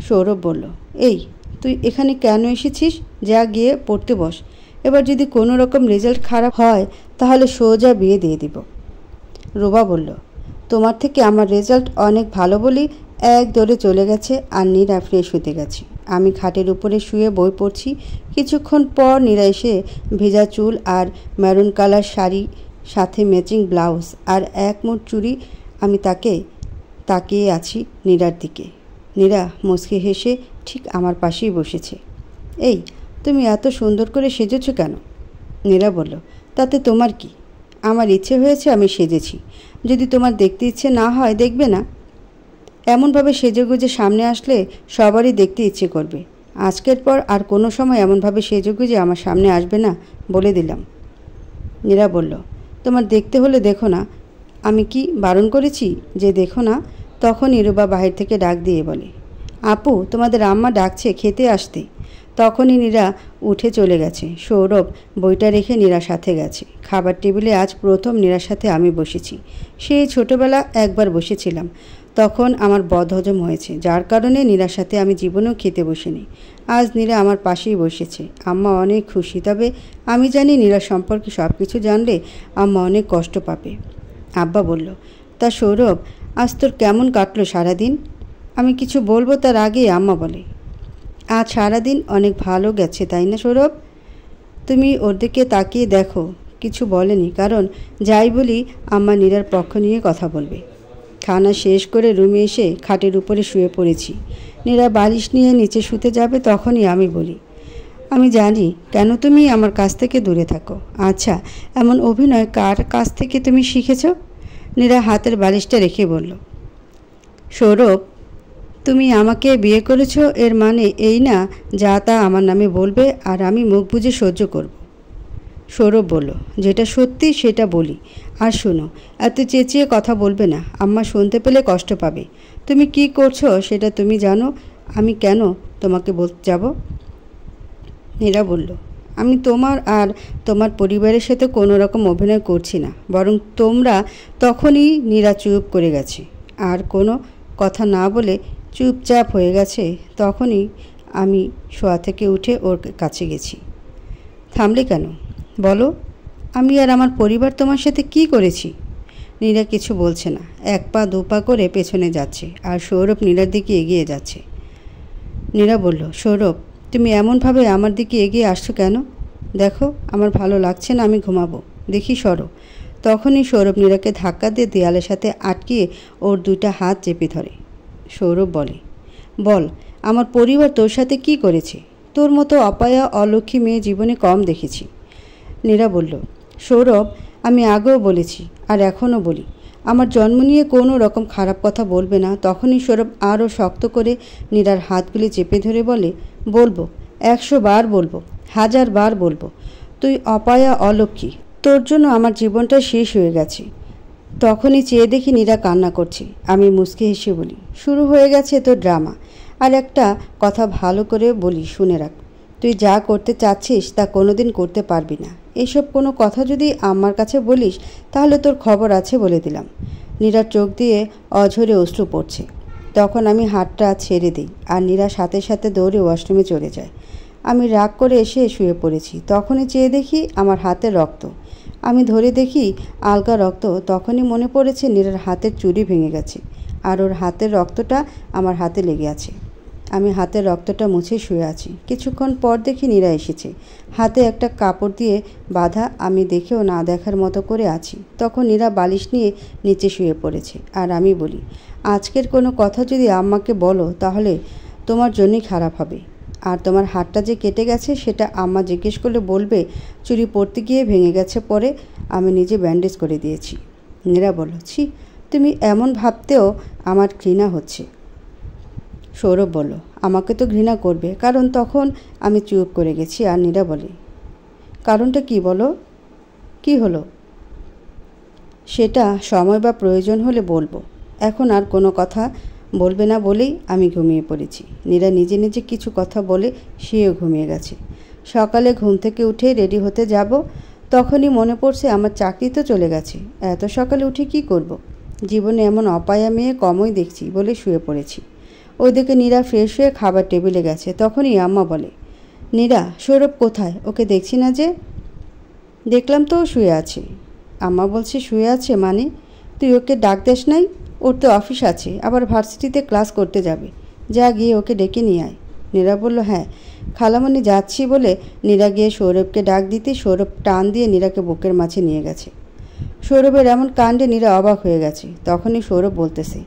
Speaker 1: সৌরভ বলল, এই তুই এখানে কেন এসেছিস? যা গিয়ে পড়তে বস। এবার যদি কোনো রকম রেজাল্ট খারাপ হয় তাহলে সোজা বিয়ে দিয়ে দিব। রুবা বলল, তোমার থেকে আমার রেজাল্ট অনেক ভালো বলেই এক দৌড়ে চলে গেছে আর নীরা ফ্রেশ হতে গেছে। আমি খাটের উপরে শুয়ে বই পড়ছি। কিছুক্ষণ পর নীরা এসে ভেজা চুল আর মেরুন কালার শাড়ি, সাথে ম্যাচিং ব্লাউজ আর এক মুঠ চুড়ি। আমি তাকিয়ে আছি নীরার দিকে। নীরা মুচকি হেসে ঠিক আমার পাশেই বসেছে। এই তুমি এত সুন্দর করে সেজেছ কেন? নীরা বলল, তাতে তোমার কি? আমার ইচ্ছে হয়েছে, আমি সেজেছি। যদি তোমার দেখতে ইচ্ছে না হয় দেখবে না। এমনভাবে সেজেগুজে সামনে আসলে সবারই দেখতে ইচ্ছে করবে। আজকের পর আর কোনো সময় এমনভাবে সেজেগুজে আমার সামনে আসবে না, বলে দিলাম। নীরা বলল, তোমার দেখতে হলে দেখো না। আমি কি বারণ করেছি যে দেখো না? তখনই রুবা বাহির থেকে ডাক দিয়ে বলে, আপু তোমাদের আম্মা ডাকছে খেতে আসতে। তখনই নীরা উঠে চলে গেছে। সৌরভ বইটা রেখে নীরার সাথে গেছে। খাবার টেবিলে আজ প্রথম নীরার সাথে আমি বসেছি। সেই ছোটোবেলা একবার বসেছিলাম, তখন আমার বদহজম হয়েছে, যার কারণে নীরার সাথে আমি জীবনেও খেতে বসিনি। আজ নীরা আমার পাশেই বসেছে। আম্মা অনেক খুশি, তবে আমি জানি নীরা সম্পর্কে সব কিছু জানলে আম্মা অনেক কষ্ট পাবে। আব্বা বলল, তা সৌরভ আজ তোর কেমন কাটলো সারাদিন? আমি কিছু বলবো তার আগেই আম্মা বলে, আজ সারাদিন অনেক ভালো গেছে তাই না সৌরভ? তুমি ওর দিকে তাকিয়ে দেখো। কিছু বলেনি, কারণ যাই বলি আম্মা নীরার পক্ষ নিয়ে কথা বলবে। খানা শেষ করে রুমে এসে খাটের উপরে শুয়ে পড়েছি। নীরা বালিশ নিয়ে নিচে শুতে যাবে, তখনই আমি বলি, আমি জানি কেন তুমি আমার কাছ থেকে দূরে থাকো। আচ্ছা, এমন অভিনয় কার কাছ থেকে তুমি শিখেছ? নীরা হাতের বালিশটা রেখে বলল, সৌরভ তুমি আমাকে বিয়ে করেছো, এর মানে এই না যা তা আমার নামে বলবে আর আমি মুখ বুজে সহ্য করব। সৌরভ বলল, যেটা সত্যি সেটা বলি। আর শোনো, এত চেঁচিয়ে কথা বলবে না, আম্মা শুনতে পেলে কষ্ট পাবে। তুমি কি করছো সেটা তুমি জানো, আমি কেন তোমাকে বলতে যাব? নীরা বলল, আমি তোমার আর তোমার পরিবারের সাথে কোনো রকম অভিনয় করছি না, বরং তোমরা। তখনই নীরা চুপ করে গেছে আর কোনো কথা না বলে চুপচাপ হয়ে গেছে। তখনই আমি শোয়া থেকে উঠে ওর কাছে গেছি। থামলে কেন? বলো, আমি আর আমার পরিবার তোমার সাথে কি করেছি? নীরা কিছু বলছে না, এক পা দু পা করে পেছনে যাচ্ছে আর সৌরভ নীরার দিকে এগিয়ে যাচ্ছে। নীরা বলল, সৌরভ তুমি এমনভাবে আমার দিকে এগিয়ে আসছো কেন? দেখো আমার ভালো লাগছে না, আমি ঘুমাবো, দেখি সরো। তখনই সৌরভ নীরাকে ধাক্কা দিয়ে দেয়ালের সাথে আটকিয়ে ওর দুইটা হাত চেপে ধরে। সৌরভ বলে, বল আমার পরিবার তোর সাথে কি করেছে? তোর মতো অপায়া অলক্ষী মেয়ে জীবনে কম দেখেছি। নীরা বলল, সৌরভ আমি আগেও বলেছি আর এখনও বলি, আমার জন্ম নিয়ে কোনো রকম খারাপ কথা বলবে না। তখনই সৌরভ আরও শক্ত করে নীরার হাতগুলি চেপে ধরে বলে, বলবো, 100 বার বলবো, 1000 বার বলবো, তুই অপায়া অলক্ষী, তোর জন্য আমার জীবনটা শেষ হয়ে গেছে। তখনই চেয়ে দেখি নীরা কান্না করছে। আমি মুচকি হেসে বলি, শুরু হয়ে গেছে তোর ড্রামা। আর একটা কথা ভালো করে বলি, শুনে রাখ, তুই যা করতে চাচ্ছিস তা কোনোদিন করতে পারবি না। এসব কোনো কথা যদি আমার কাছে বলিস তাহলে তোর খবর আছে বলে দিলাম। নীরার চোখ দিয়ে অঝরে অশ্রু পড়ছে। তখন আমি হাতটা ছেড়ে দিই আর নীরা সাথে সাথে দৌড়ে ওয়াশরুমে চলে যায়। আমি রাগ করে এসে শুয়ে পড়েছি। তখনই চেয়ে দেখি আমার হাতে রক্ত। আমি ধরে দেখি আলগা রক্ত। তখনই মনে পড়েছে নীরার হাতের চুড়ি ভেঙে গেছে আর ওর হাতের রক্তটা আমার হাতে লেগে আছে। আমি হাতের রক্তটা মুছে শুয়ে আছি। কিছুক্ষণ পর দেখি নীরা এসেছে, হাতে একটা কাপড় দিয়ে বাঁধা। আমি দেখেও না দেখার মতো করে আছি। তখন নীরা বালিশ নিয়ে নিচে শুয়ে পড়েছে। আর আমি বলি, আজকের কোনো কথা যদি আম্মাকে বলো তাহলে তোমার জন্যই খারাপ হবে। আর তোমার হাতটা যে কেটে গেছে সেটা আম্মা জিজ্ঞেস করলে বলবে চুরি পড়তে গিয়ে ভেঙে গেছে, পরে আমি নিজে ব্যান্ডেজ করে দিয়েছি। নীরা বলল, ছি, তুমি এমন ভাবতেও আমার ঘৃণা হচ্ছে। সৌরভ বলল, আমাকে তো ঘৃণা করবে, কারণ তখন আমি চুপ করে গেছি। আর নীরা বলে, কারণটা কি বলো? কি হলো? সেটা সময় বা প্রয়োজন হলে বলবো, এখন আর কোনো কথা বলবে না বলেই আমি ঘুমিয়ে পড়েছি। নীরা নিজে নিজে কিছু কথা বলে সেও ঘুমিয়ে গেছে। সকালে ঘুম থেকে উঠে রেডি হতে যাব, তখনই মনে পড়ছে আমার চাকরি তো চলে গেছে। এত সকালে উঠে কি করব? জীবনে এমন অপায়া মেয়ে কমই দেখছি বলে শুয়ে পড়েছি। ওইদিকে নীরা ফ্রেশ হয়ে খাবার টেবিলে গেছে। তখনই আম্মা বলে, নীরা, সৌরভ কোথায়? ওকে দেখছি না যে। দেখলাম তো ও শুয়ে আছে। আম্মা বলছে, শুয়ে আছে মানে? তুই ওকে ডাক দেস নাই? ওর তো অফিস আছে, আবার ভার্সিটিতে ক্লাস করতে যাবে। যা গিয়ে ওকে ডেকে নিয়ে আয়। নীরা বলল, হ্যাঁ খালামণি, যাচ্ছি বলে নীরা গিয়ে সৌরভকে ডাক দিতে সৌরভ টান দিয়ে নীরাকে বুকের মাঝে নিয়ে গেছে। সৌরভের এমন কাণ্ডে নীরা অবাক হয়ে গেছে। তখনই সৌরভ বলতেছে,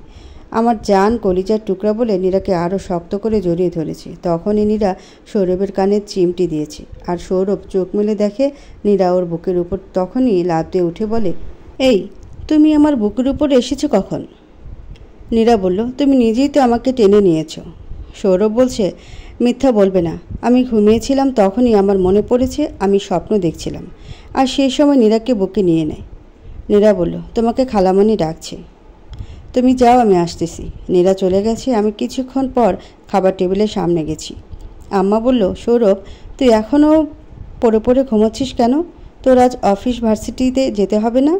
Speaker 1: আমার জান কলিজার টুকরা বলে নীরাকে আরও শক্ত করে জড়িয়ে ধরেছে। তখনই নীরা সৌরভের কানে চিমটি দিয়েছে। আর সৌরভ চোখ মেলে দেখে নীরা ওর বুকের উপর। তখনই লাফ দিয়ে উঠে বলে, এই তুমি আমার বুকের উপর এসেছো কখন? নীরা বলল, তুমি নিজেই তো আমাকে টেনে নিয়েছ। সৌরভ বলছে, মিথ্যা বলবে না, আমি ঘুমিয়েছিলাম, তখনই আমার মনে পড়েছে আমি স্বপ্ন দেখছিলাম। আর সেই সময় নীরাকে বুকে নিয়ে নেয়। নীরা বলল, তোমাকে খালামণি ডাকছে, তুমি যাও, আমি আসতেছি। নীরা চলে গেছে। আমি কিছুক্ষণ পর খাবার টেবিলের সামনে গেছি। আম্মা বলল, সৌরভ, তুই এখনও পড়ে পড়ে ঘুমাচ্ছিস কেন? তোর আজ অফিস ভার্সিটিতে যেতে হবে না?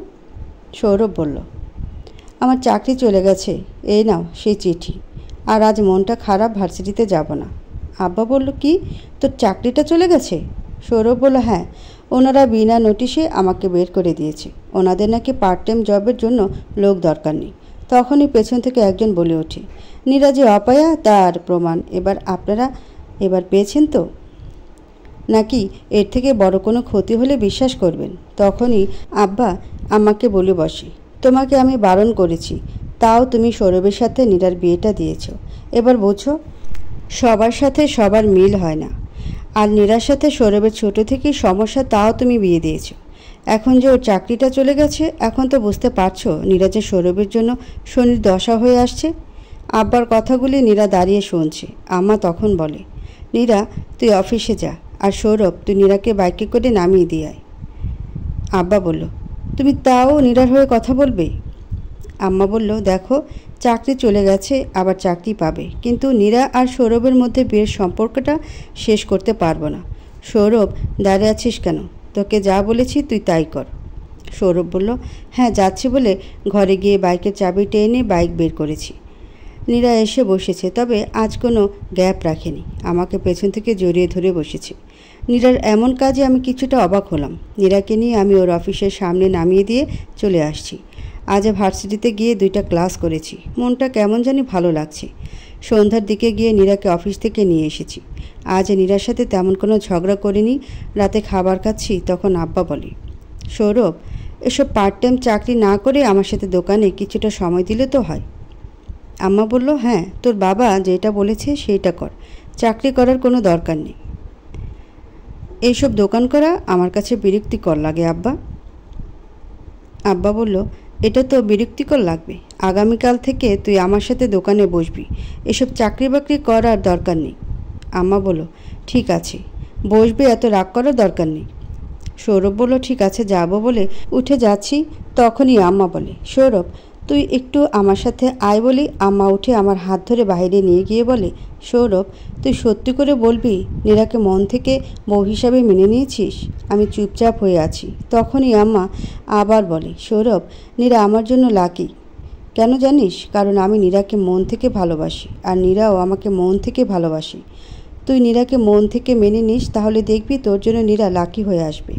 Speaker 1: সৌরভ বলল, আমার চাকরি চলে গেছে, এই নাও সেই চিঠি। আর আজ মনটা খারাপ, ভার্সিটিতে যাব না। আব্বা বলল, কি, তোর চাকরিটা চলে গেছে? সৌরভ বলল, হ্যাঁ, ওনারা বিনা নোটিশে আমাকে বের করে দিয়েছে। ওনাদের নাকি পার্ট টাইম জবের জন্য লোক দরকার নেই। তখনই পেছন থেকে একজন বলে ওঠে, নীরা যে অপায়া তার প্রমাণ আপনারা এবার পেয়েছেন তো? নাকি এর থেকে বড় কোনো ক্ষতি হলে বিশ্বাস করবেন? তখনই আব্বা আমাকে বলে বসে, তোমাকে আমি বারণ করেছি, তাও তুমি সৌরভের সাথে নীরার বিয়েটা দিয়েছ। এবার বোঝো, সবার সাথে সবার মিল হয় না। আর নীরার সাথে সৌরভের ছোট থেকেই সমস্যা, তাও তুমি বিয়ে দিয়েছ। এখন যে ওর চাকরিটা চলে গেছে, এখন তো বুঝতে পারছো নীরা যে সৌরভের জন্য শনির দশা হয়ে আসছে। আব্বার কথাগুলি নীরা দাঁড়িয়ে শুনছে। আম্মা তখন বলে, নীরা, তুই অফিসে যা, আর সৌরভ, তুই নীরাকে বাইকে করে নামিয়ে দিয়ে আয়। আব্বা বলল, তুমি তাও নীরার হয়ে কথা বলবে? আম্মা বলল, দেখো, চাকরি চলে গেছে, আবার চাকরি পাবে, কিন্তু নীরা আর সৌরভের মধ্যে বিয়ের সম্পর্কটা শেষ করতে পারবো না। সৌরভ, দাঁড়িয়ে আছিস কেন? তোকে যা বলেছি তুই তাই কর। সৌরভ বলল, হ্যাঁ যাচ্ছি বলে ঘরে গিয়ে বাইকের চাবিটা এনে বাইক বের করেছি। নীরা এসে বসেছে, তবে আজ কোনো গ্যাপ রাখেনি। আমাকে পেছন থেকে জড়িয়ে ধরে বসেছে। নীরার এমন কাজে আমি কিছুটা অবাক হলাম। নীরাকে নিয়ে আমি ওর অফিসের সামনে নামিয়ে দিয়ে চলে আসছি। আজ ভার্সিটিতে গিয়ে 2টা ক্লাস করেছি। মনটা কেমন জানি ভালো লাগছে। সন্ধ্যার দিকে গিয়ে নীরাকে অফিস থেকে নিয়ে এসেছি। আজ নীরার সাথে তেমন কোনো ঝগড়া করিনি। রাতে খাবার খাচ্ছি, তখন আব্বা বলে, সৌরভ, এসব পার্ট টাইম চাকরি না করে আমার সাথে দোকানে কিছুটা সময় দিলে তো হয়। আম্মা বলল, হ্যাঁ, তোর বাবা যেটা বলেছে সেইটা কর, চাকরি করার কোনো দরকার নেই। এইসব দোকান করা আমার কাছে বিরক্তিকর লাগে আব্বা। আব্বা বলল, এটা তো বিরক্তিকর লাগবে। আগামীকাল থেকে তুই আমার সাথে দোকানে বসবি, এসব চাকরি বাকরি করার দরকার নেই। আম্মা বলল, ঠিক আছে, বসবে, এত রাগ করার দরকার নেই। সৌরভ বলল, ঠিক আছে, যাব বলে উঠে যাচ্ছি। তখনই আম্মা বলে, সৌরভ, তুই একটু আমার সাথে আয় বলি। আম্মা উঠে আমার হাত ধরে বাইরে নিয়ে গিয়ে বলে, সৌরভ, তুই সত্যি করে বলবি নীরাকে মন থেকে বউ হিসাবে মেনে নিয়েছিস? আমি চুপচাপ হয়ে আছি। তখনই আম্মা আবার বলে, সৌরভ, নীরা আমার জন্য লাকি। কেন জানিস? কারণ আমি নীরাকে মন থেকে ভালোবাসি, আর নীরাও আমাকে মন থেকে ভালোবাসি। তুই নীরাকে মন থেকে মেনে নিস, তাহলে দেখবি তোর জন্য নীরা লাকি হয়ে আসবে।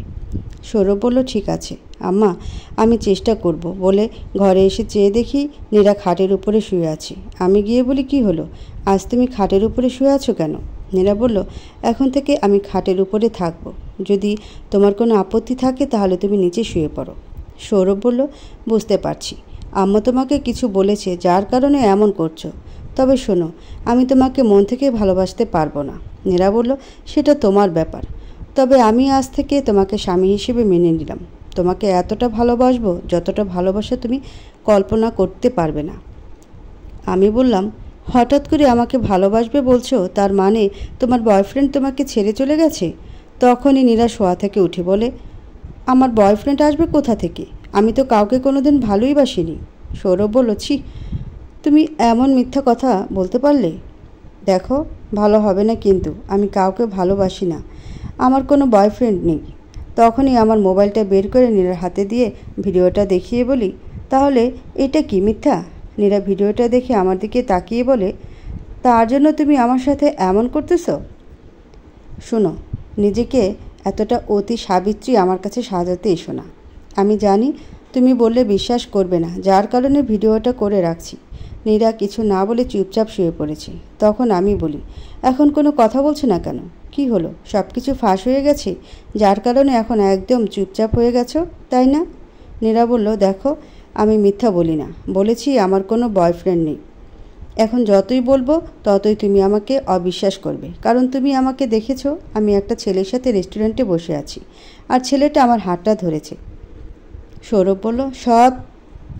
Speaker 1: সৌরভ বলল, ঠিক আছে, আম্মা, আমি চেষ্টা করব বলে ঘরে এসে চেয়ে দেখি নীরা খাটের উপরে শুয়ে আছে। আমি গিয়ে বলি, কি হলো, আজ তুমি খাটের উপরে শুয়ে আছো কেন? নীরা বলল, এখন থেকে আমি খাটের উপরে থাকবো। যদি তোমার কোনো আপত্তি থাকে তাহলে তুমি নিচে শুয়ে পড়ো। সৌরভ বলল, বুঝতে পারছি আম্মা তোমাকে কিছু বলেছে যার কারণে এমন করছো। তবে শোনো, আমি তোমাকে মন থেকে ভালোবাসতে পারবো না। নীরা বলল, সেটা তোমার ব্যাপার। তবে আমি আজ থেকে তোমাকে স্বামী হিসেবে মেনে নিলাম। তোমাকে এতটা ভালোবাসবো যতটা ভালোবাসা তুমি কল্পনা করতে পারবে না। আমি বললাম, হঠাৎ করে আমাকে ভালোবাসবে বলছো, তার মানে তোমার বয়ফ্রেন্ড তোমাকে ছেড়ে চলে গেছে? তখনই নীরা শোয়া থেকে উঠে বলে, আমার বয়ফ্রেন্ড আসবে কোথা থেকে? আমি তো কাউকে কোনোদিন ভালোই বাসিনি। সৌরভ বলল, ছি, তুমি এমন মিথ্যা কথা বলতে পারলে? দেখো, ভালো হবে না কিন্তু, আমি কাউকে ভালোবাসি না, আমার কোনো বয়ফ্রেন্ড নেই। তখনই আমার মোবাইলটা বের করে নীরার হাতে দিয়ে ভিডিওটা দেখিয়ে বলি, তাহলে এটা কি মিথ্যা? নীরা ভিডিওটা দেখে আমার দিকে তাকিয়ে বলে, তার জন্য তুমি আমার সাথে এমন করতেছ? শোনো, নিজেকে এতটা অতি সাবিত্রী আমার কাছে সাজাতে এসো না। আমি জানি তুমি বললে বিশ্বাস করবে না, যার কারণে ভিডিওটা করে রাখছি। নীরা কিছু না বলে চুপচাপ শুয়ে পড়েছে। তখন আমি বলি, এখন কোনো কথা বলছে না কেন? কি হলো, সব কিছু ফাঁস হয়ে গেছে যার কারণে এখন একদম চুপচাপ হয়ে গেছো, তাই না? নীরা বলল, দেখো, আমি মিথ্যা বলি না, বলেছি আমার কোনো বয়ফ্রেন্ড নেই। এখন যতই বলবো ততই তুমি আমাকে অবিশ্বাস করবে, কারণ তুমি আমাকে দেখেছো আমি একটা ছেলের সাথে রেস্টুরেন্টে বসে আছি, আর ছেলেটা আমার হাতটা ধরেছে। সৌরভ বলল, সব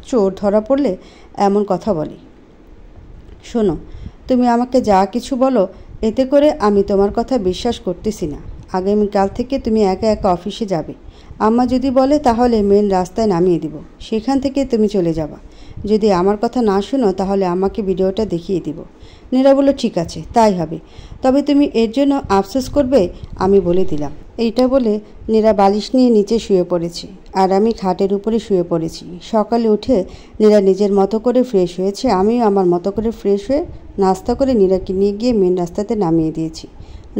Speaker 1: চোর ধরা পড়লে এমন কথা বলে। শোনো, তুমি আমাকে যা কিছু বলো এতে করে আমি তোমার কথা বিশ্বাস করতেছি না। আগামীকাল থেকে তুমি একা একা অফিসে যাবে। আম্মা যদি বলে তাহলে মেন রাস্তায় নামিয়ে দিব, সেখান থেকে তুমি চলে যাবা। যদি আমার কথা না শোনো তাহলে আমাকে ভিডিওটা দেখিয়ে দিব। নীরা বলল, ঠিক আছে, তাই হবে, তবে তুমি এর জন্য আফসোস করবে, আমি বলে দিলাম। এইটা বলে নীরা বালিশ নিয়ে নিচে শুয়ে পড়েছে, আর আমি খাটের উপরে শুয়ে পড়েছি। সকালে উঠে নীরা নিজের মতো করে ফ্রেশ হয়েছে, আমিও আমার মতো করে ফ্রেশ হয়ে নাস্তা করে নীরাকে নিয়ে গিয়ে মেন রাস্তাতে নামিয়ে দিয়েছি।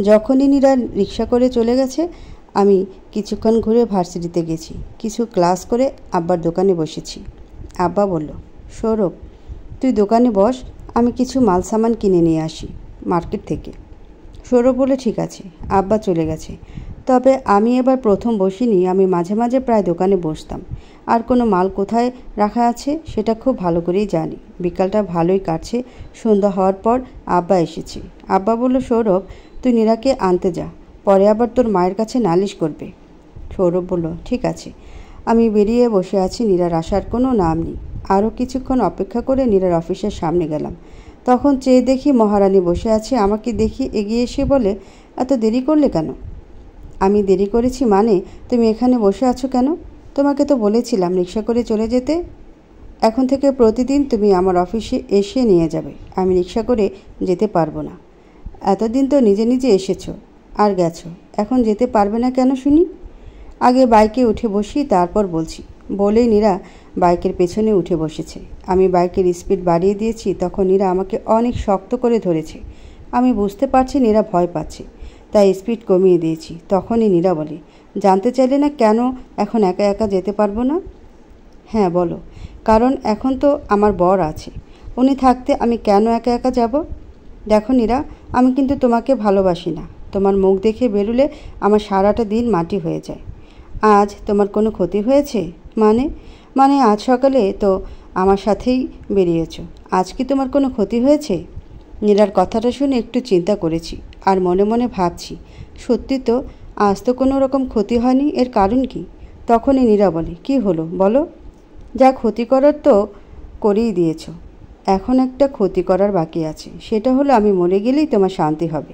Speaker 1: যখনই নীরা রিক্সা করে চলে গেছে, আমি কিছুক্ষণ ঘুরে ভার্সিটিতে গেছি। কিছু ক্লাস করে আব্বার দোকানে বসেছি। আব্বা বলল, সৌরভ, তুই দোকানে বস, আমি কিছু মাল সামান কিনে নিয়ে আসি মার্কেট থেকে। সৌরভ বলে, ঠিক আছে। আব্বা চলে গেছে। তবে আমি এবার প্রথম বসিনি, আমি মাঝে মাঝে প্রায় দোকানে বসতাম, আর কোনো মাল কোথায় রাখা আছে সেটা খুব ভালো করেই জানি। বিকালটা ভালোই কাটছে। সন্ধ্যা হওয়ার পর আব্বা এসেছে। আব্বা বলল, সৌরভ, তুই নীরাকে আনতে যা, পরে আবার তোর মায়ের কাছে নালিশ করবে। সৌরভ বলল, ঠিক আছে। আমি বেরিয়ে বসে আছি, নীরার আসার কোনো নাম নেই। আরও কিছুক্ষণ অপেক্ষা করে নীরার অফিসের সামনে গেলাম। তখন চেয়ে দেখি মহারানী বসে আছে। আমাকে দেখি এগিয়ে এসে বলে, এত দেরি করলে কেন? আমি দেরি করেছি মানে, তুমি এখানে বসে আছো কেন? তোমাকে তো বলেছিলাম রিক্সা করে চলে যেতে। এখন থেকে প্রতিদিন তুমি আমার অফিসে এসে নিয়ে যাবে, আমি রিক্সা করে যেতে পারবো না। এতদিন তো নিজে নিজে এসেছো আর গেছো, এখন যেতে পারবে না কেন শুনি? আগে বাইকে উঠে বসি, তারপর বলছি। বলেই নীরা বাইকের পেছনে উঠে বসেছে। আমি বাইকের স্পিড বাড়িয়ে দিয়েছি। তখন নীরা আমাকে অনেক শক্ত করে ধরেছে। আমি বুঝতে পারছি নীরা ভয় পাচ্ছে, তাই স্পিড কমিয়ে দিয়েছি। তখনই নীরা বলে, জানতে চাইলে না কেন এখন একা একা যেতে পারবো না? হ্যাঁ বলো। কারণ এখন তো আমার বর আছে, উনি থাকতে আমি কেন একা একা যাব? দেখো নীরা, আমি কিন্তু তোমাকে ভালোবাসি না। তোমার মুখ দেখে বেরুলে আমার সারাটা দিন মাটি হয়ে যায়। আজ তোমার কোনো ক্ষতি হয়েছে? মানে মানে আজ সকালে তো আমার সাথেই বেরিয়েছ, আজ কি তোমার কোনো ক্ষতি হয়েছে? নীরার কথাটা শুনে একটু চিন্তা করেছি, আর মনে মনে ভাবছি, সত্যি তো, আজ তো কোনো রকম ক্ষতি হয়নি, এর কারণ কি? তখনই নীরা বলে, কি হলো বলো? যা ক্ষতি করার তো করেই দিয়েছ, এখন একটা ক্ষতি করার বাকি আছে, সেটা হলো আমি মরে গেলেই তোমার শান্তি হবে,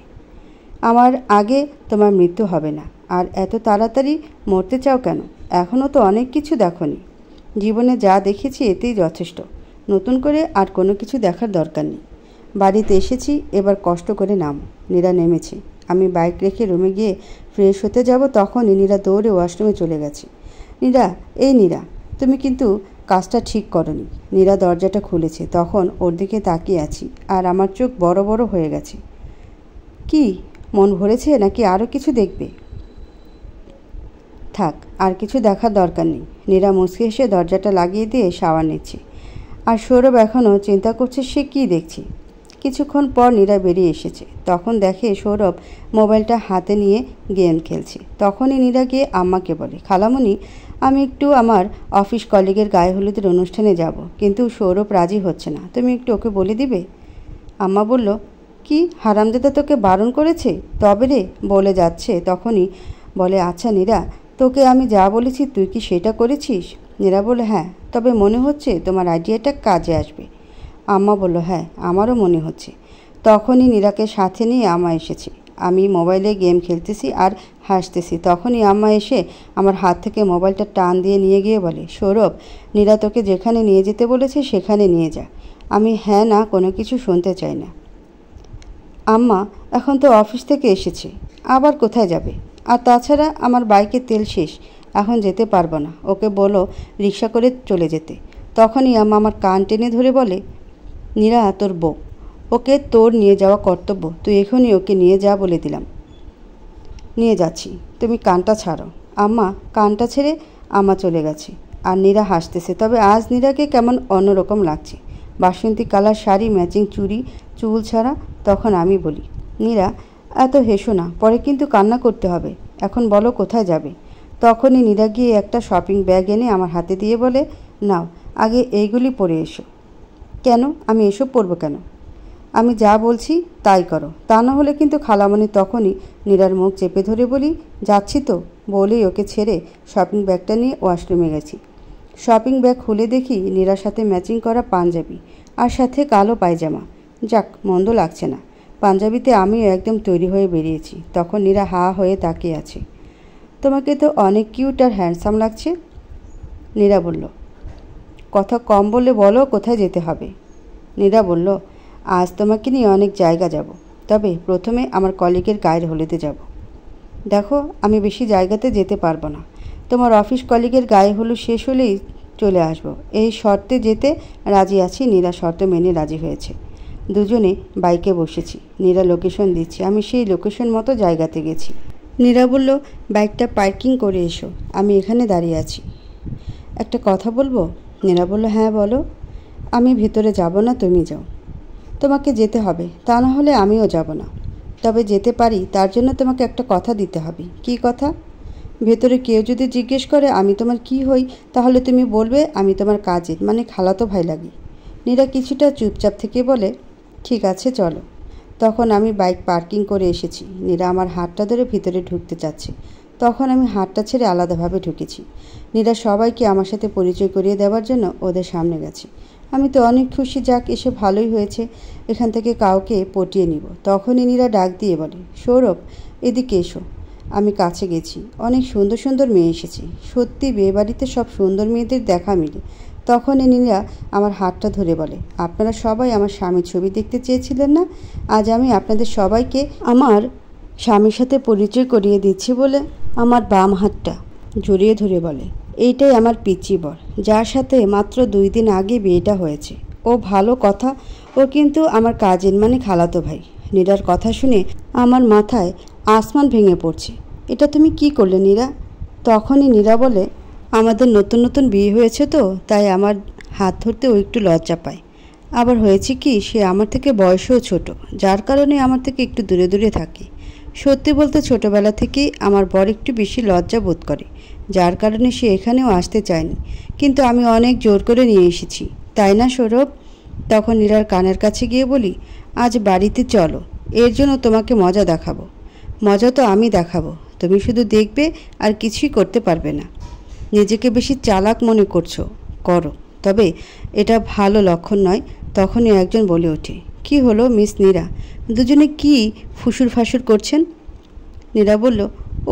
Speaker 1: আমার আগে তোমার মৃত্যু হবে না। আর এত তাড়াতাড়ি মরতে চাও কেন? এখনও তো অনেক কিছু দেখোনি। জীবনে যা দেখেছি এতেই যথেষ্ট, নতুন করে আর কোনো কিছু দেখার দরকার নেই। বাড়িতে এসেছি, এবার কষ্ট করে নামো। নীরা নেমেছে। আমি বাইক রেখে রুমে গিয়ে ফ্রেশ হতে যাব, তখনই নীরা দৌড়ে ওয়াশরুমে চলে গেছে। নীরা, এই নীরা, তুমি কিন্তু কাজটা ঠিক করনি। নীরা দরজাটা খুলেছে, তখন ওর দিকে তাকিয়ে আছি, আর আমার চোখ বড় বড় হয়ে গেছে। কি, মন ভরেছে নাকি আরও কিছু দেখবে? থাক, আর কিছু দেখার দরকার নেই। নীরা মুচকি হেসে দরজাটা লাগিয়ে দিয়ে শাওয়ার নিচ্ছে। আর সৌরভ এখনও চিন্তা করছে সে কী দেখছে। কিছুক্ষণ পর নীরা বেরিয়ে এসেছে। তখন দেখে সৌরভ মোবাইলটা হাতে নিয়ে গেম খেলছে। তখনই নীরা গিয়ে আম্মাকে বলে, খালামণি, আমি একটু আমার অফিস কলিগের গায়ে হলুদের অনুষ্ঠানে যাব, কিন্তু সৌরভ রাজি হচ্ছে না, তুমি একটু ওকে বলে দিবে। আম্মা বলল, কি হারামজাদা তোকে বারণ করেছে? তবে রে, বলে যাচ্ছে তখনই বলে, আচ্ছা নীরা, তোকে আমি যা বলেছি তুই কি সেটা করেছিস? নীরা বলে, হ্যাঁ, তবে মনে হচ্ছে তোমার আইডিয়াটা কাজে আসবে। আম্মা বলল, হ্যাঁ, আমারও মনে হচ্ছে। তখনই নীরাকে সাথে নিয়ে আম্মা এসেছে। আমি মোবাইলে গেম খেলতেছি আর হাসতেছি। তখনই আম্মা এসে আমার হাত থেকে মোবাইলটা টান দিয়ে নিয়ে গিয়ে বলে, সৌরভ, নীরা তোকে যেখানে নিয়ে যেতে বলেছে সেখানে নিয়ে যা। আমি হ্যাঁ না কোনো কিছু শুনতে চাই না। আম্মা, এখন তো অফিস থেকে এসেছে, আবার কোথায় যাবে? আর তাছাড়া আমার বাইকে তেল শেষ, এখন যেতে পারবো না, ওকে বলো রিক্সা করে চলে যেতে। তখনই আম্মা আমার কান টেনে ধরে বলে, নীরা তোর বউ, ওকে তোর নিয়ে যাওয়া কর্তব্য, তুই এখনই ওকে নিয়ে যা বলে দিলাম। নিয়ে যাচ্ছি, তুমি কানটা ছাড়ো। আম্মা কানটা ছেড়ে আম্মা চলে গেছে। আর নীরা হাসতেছে। তবে আজ নীরাকে কেমন অন্যরকম লাগছে। বাসন্তী কালার শাড়ি, ম্যাচিং চুড়ি, চুল ছাড়া। তখন আমি বলি, নীরা এত হেসো না, পরে কিন্তু কান্না করতে হবে, এখন বলো কোথায় যাবে। তখনই নীরা গিয়ে একটা শপিং ব্যাগ এনে আমার হাতে দিয়ে বলে, নাও, আগে এইগুলি পরে এসো। কেন? আমি এসব পরবো কেন? আমি যা বলছি তাই করো, তা না হলে কিন্তু খালামণি। তখনই নীরার মুখ চেপে ধরে বলি, যাচ্ছি তো, বলেই ওকে ছেড়ে শপিং ব্যাগটা নিয়ে ওয়াশরুমে গেছি। শপিং ব্যাগ খুলে দেখি নীরার সাথে ম্যাচিং করা পাঞ্জাবি আর সাথে কালো পায়জামা। যাক, মন্দ লাগছে না। পাঞ্জাবিতে আমিও একদম তৈরি হয়ে বেরিয়েছি। তখন নীরা হা হয়ে তাকিয়ে আছে। তোমাকে তো অনেক কিউট আর হ্যান্ডসাম লাগছে। নীরা বলল, কথা কম বলে বলো কোথায় যেতে হবে। নীরা বলল, আজ তোমাকে নিয়ে অনেক জায়গা যাব, তবে প্রথমে আমার কলিগের গায়ের হলুদে যাব। দেখো, আমি বেশি জায়গাতে যেতে পারবো না, তোমার অফিস কলিগের গায়ে হলুদ শেষ হলেই চলে আসব, এই শর্তে যেতে রাজি আছি। নীরা শর্ত মেনে রাজি হয়েছে। দুজনে বাইকে বসেছি। নীরা লোকেশন দিচ্ছে, আমি সেই লোকেশন মতো জায়গাতে গেছি। নীরা বলল, বাইকটা পার্কিং করে এসো, আমি এখানে দাঁড়িয়ে আছি। একটা কথা বলবো? নীরা বলল, হ্যাঁ বলো। আমি ভিতরে যাব না, তুমি যাও। তোমাকে যেতে হবে, তা না হলে আমিও যাব না। তবে যেতে পারি, তার জন্য তোমাকে একটা কথা দিতে হবে। কী কথা? ভেতরে কেউ যদি জিজ্ঞেস করে আমি তোমার কি হই, তাহলে তুমি বলবে আমি তোমার কাজের মানে খালাতো ভাই লাগি। নীরা কিছুটা চুপচাপ থেকে বলে, ঠিক আছে চলো। তখন আমি বাইক পার্কিং করে এসেছি। নীরা আমার হাতটা ধরে ভিতরে ঢুকতে চাচ্ছে। তখন আমি হাতটা ছেড়ে আলাদাভাবে ঢুকেছি। নীরা সবাইকে আমার সাথে পরিচয় করিয়ে দেওয়ার জন্য ওদের সামনে গেছে। আমি তো অনেক খুশি, যাক এসে ভালোই হয়েছে, এখান থেকে কাউকে পটিয়ে নিব। তখনই নীরা ডাক দিয়ে বলে, সৌরভ, এদিকে এসো। আমি কাছে গেছি। অনেক সুন্দর সুন্দর মেয়ে এসেছে। সত্যি বিয়েবাড়িতে সব সুন্দর মেয়েদের দেখা মিলে। তখনই নীরা আমার হাতটা ধরে বলে, আপনারা সবাই আমার স্বামীর ছবি দেখতে চেয়েছিলেন না? আজ আমি আপনাদের সবাইকে আমার স্বামীর সাথে পরিচয় করিয়ে দিচ্ছি বলে আমার বাম হাতটা জড়িয়ে ধরে বলে, এইটাই আমার পিচ্চি বর, যার সাথে মাত্র 2 দিন আগে বিয়েটা হয়েছে। ও ভালো কথা, ও কিন্তু আমার কাজিন মানে খালাতো ভাই। নীরার কথা শুনে আমার মাথায় আসমান ভেঙে পড়ছে। এটা তুমি কি করলে নীরা? তখনই নীরা বলে, আমাদের নতুন নতুন বিয়ে হয়েছে তো, তাই আমার হাত ধরতে ও একটু লজ্জা পায়। আবার হয়েছে কি, সে আমার থেকে বয়সেও ছোট, যার কারণে আমার থেকে একটু দূরে দূরে থাকে। সত্যি বলতে ছোটবেলা থেকেই আমার বর একটু বেশি লজ্জা বোধ করে, যার কারণে সে এখানেও আসতে চায়নি, কিন্তু আমি অনেক জোর করে নিয়ে এসেছি, তাই না সৌরভ? তখন নীরার কানের কাছে গিয়ে বলি, আজ বাড়িতে চলো, এর জন্য তোমাকে মজা দেখাবো। মজা তো আমি দেখাবো, তুমি শুধু দেখবে আর কিছুই করতে পারবে না। নিজেকে বেশি চালাক মনে করছো, করো, তবে এটা ভালো লক্ষণ নয়। তখনই একজন বলে ওঠে, কি হলো মিস নীরা, দুজনে কি ফুসুর ফাসুর করছেন? নীরা বলল,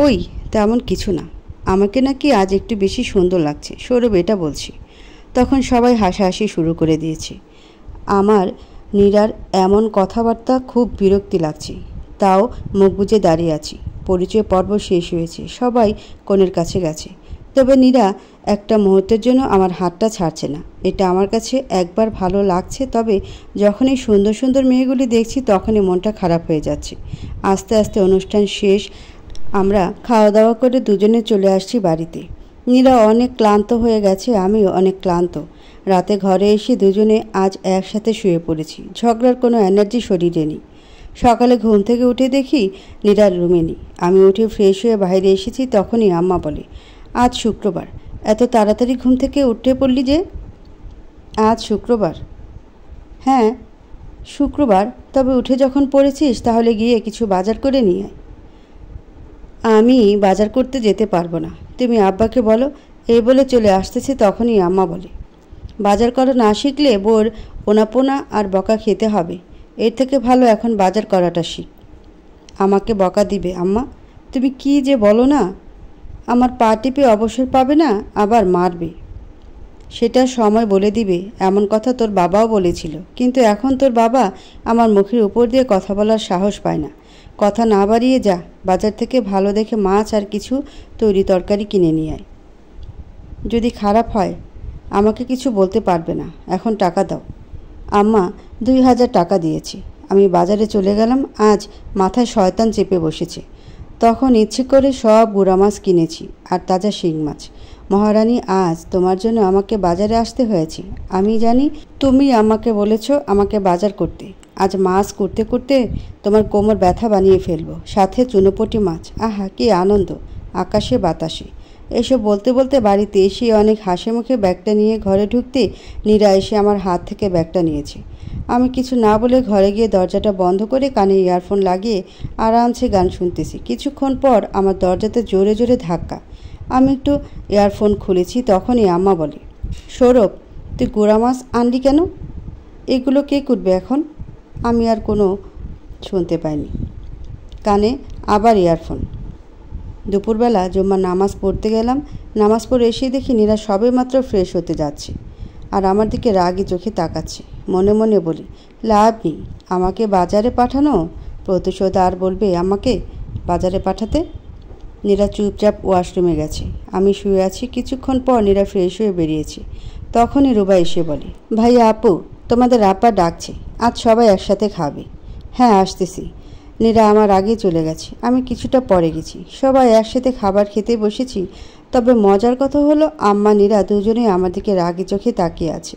Speaker 1: ওই তেমন কিছু না, আমাকে নাকি আজ একটু বেশি সুন্দর লাগছে, সৌরভ এটা বলছি। তখন সবাই হাসাহাসি শুরু করে দিয়েছে। আমার নীরার এমন কথাবার্তা খুব বিরক্তি লাগছে, তাও মুখ বুজে দাঁড়িয়ে আছি। পরিচয় পর্ব শেষ হয়েছে, সবাই কনের কাছে গেছে, তবে নীরা একটা মুহূর্তের জন্য আমার হাতটা ছাড়ছে না। এটা আমার কাছে একবার ভালো লাগছে, তবে যখনই সুন্দর সুন্দর মেয়েগুলি দেখছি তখনই মনটা খারাপ হয়ে যাচ্ছে। আস্তে আস্তে অনুষ্ঠান শেষ। আমরা খাওয়া দাওয়া করে দুজনে চলে আসছি বাড়িতে। নীরা অনেক ক্লান্ত হয়ে গেছে, আমিও অনেক ক্লান্ত। রাতে ঘরে এসে দুজনে আজ একসাথে শুয়ে পড়েছি। ঝগড়ার কোনো এনার্জি শরীরে নেই। সকালে ঘুম থেকে উঠে দেখি নীরার রুমে নেই। আমি উঠে ফ্রেশ হয়ে বাইরে এসেছি, তখনই আম্মা বলে, আজ শুক্রবার, এত তাড়াতাড়ি ঘুম থেকে উঠে পড়লি যে? আজ শুক্রবার? হ্যাঁ শুক্রবার, তবে উঠে যখন পড়েছিস তাহলে গিয়ে কিছু বাজার করে নিয়ে আয়। আমি বাজার করতে যেতে পারবো না, তুমি আব্বাকে বলো। এই বলে চলে আসতেছে, তখনই আম্মা বলে, বাজার করা না শিখলে বোর ওনাপোনা আর বকা খেতে হবে। এর থেকে ভালো এখন বাজার করাটা শিখ। আমাকে বকা দিবে আম্মা? তুমি কি যে বলো না। আমার পা টিপে অবসর পাবে না, আবার মারবে। সেটা সময় বলে দিবে। এমন কথা তোর বাবাও বলেছিল, কিন্তু এখন তোর বাবা আমার মুখের উপর দিয়ে কথা বলার সাহস পায় না। কথা না বাড়িয়ে যা, বাজার থেকে ভালো দেখে মাছ আর কিছু তৈরি তরকারি কিনে নিয়ে আয়। যদি খারাপ হয় আমাকে কিছু বলতে পারবে না। এখন টাকা দাও। আম্মা 2000 টাকা দিয়েছি। আমি বাজারে চলে গেলাম। আজ মাথায় শয়তান চেপে বসেছে। তখন ইচ্ছে করে সব গুঁড়া মাছ কিনেছি আর তাজা শিং মাছ। মহারানী, আজ তোমার জন্য আমাকে বাজারে আসতে হয়েছে। আমি জানি তুমি আমাকে বলেছ আমাকে বাজার করতে। আজ মাছ করতে করতে তোমার কোমর ব্যথা বানিয়ে ফেলবো, সাথে চুনোপটি মাছ। আহা, কি আনন্দ আকাশে বাতাসে। এসব বলতে বলতে বাড়িতে এসে অনেক হাসি মুখে ব্যাগটা নিয়ে ঘরে ঢুকতে নীরা এসে আমার হাত থেকে ব্যাগটা নিয়েছে। আমি কিছু না বলে ঘরে গিয়ে দরজাটা বন্ধ করে কানে ইয়ারফোন লাগিয়ে আরামসে গান শুনতেছি। কিছুক্ষণ পর আমার দরজাতে জোরে জোরে ধাক্কা। আমি একটু ইয়ারফোন খুলেছি, তখনই আম্মা বলে, সৌরভ, তুই গুঁড়া মাছ আনলি কেন? এগুলো কে করবে এখন? আমি আর কোনো শুনতে পাইনি। কানে আবার ইয়ারফোন। দুপুরবেলা জুম্মার নামাজ পড়তে গেলাম। নামাজ পড়ে এসে দেখি নীরা সবে মাত্র ফ্রেশ হতে যাচ্ছে আর আমার দিকে রাগি চোখে তাকাচ্ছে। মনে মনে বলি, লাভ নেই, আমাকে বাজারে পাঠানো প্রতিশোধ আর বলবে আমাকে বাজারে পাঠাতে। নীরা চুপচাপ ওয়াশরুমে গেছে। আমি শুয়ে আছি। কিছুক্ষণ পর নীরা ফ্রেশ হয়ে বেরিয়েছে। তখনই রুবা এসে বলে, ভাইয়া, আপু, তোমাদের আপা ডাকছে, আজ সবাই একসাথে খাবে। হ্যাঁ, আসতেছি। নীরা আমার আগে চলে গেছে। আমি কিছুটা পরে গেছি। সবাই একসাথে খাবার খেতে বসেছি। তবে মজার কথা হলো আম্মা নীরা দুজনেই আমার দিকে রাগি চোখে তাকিয়ে আছে।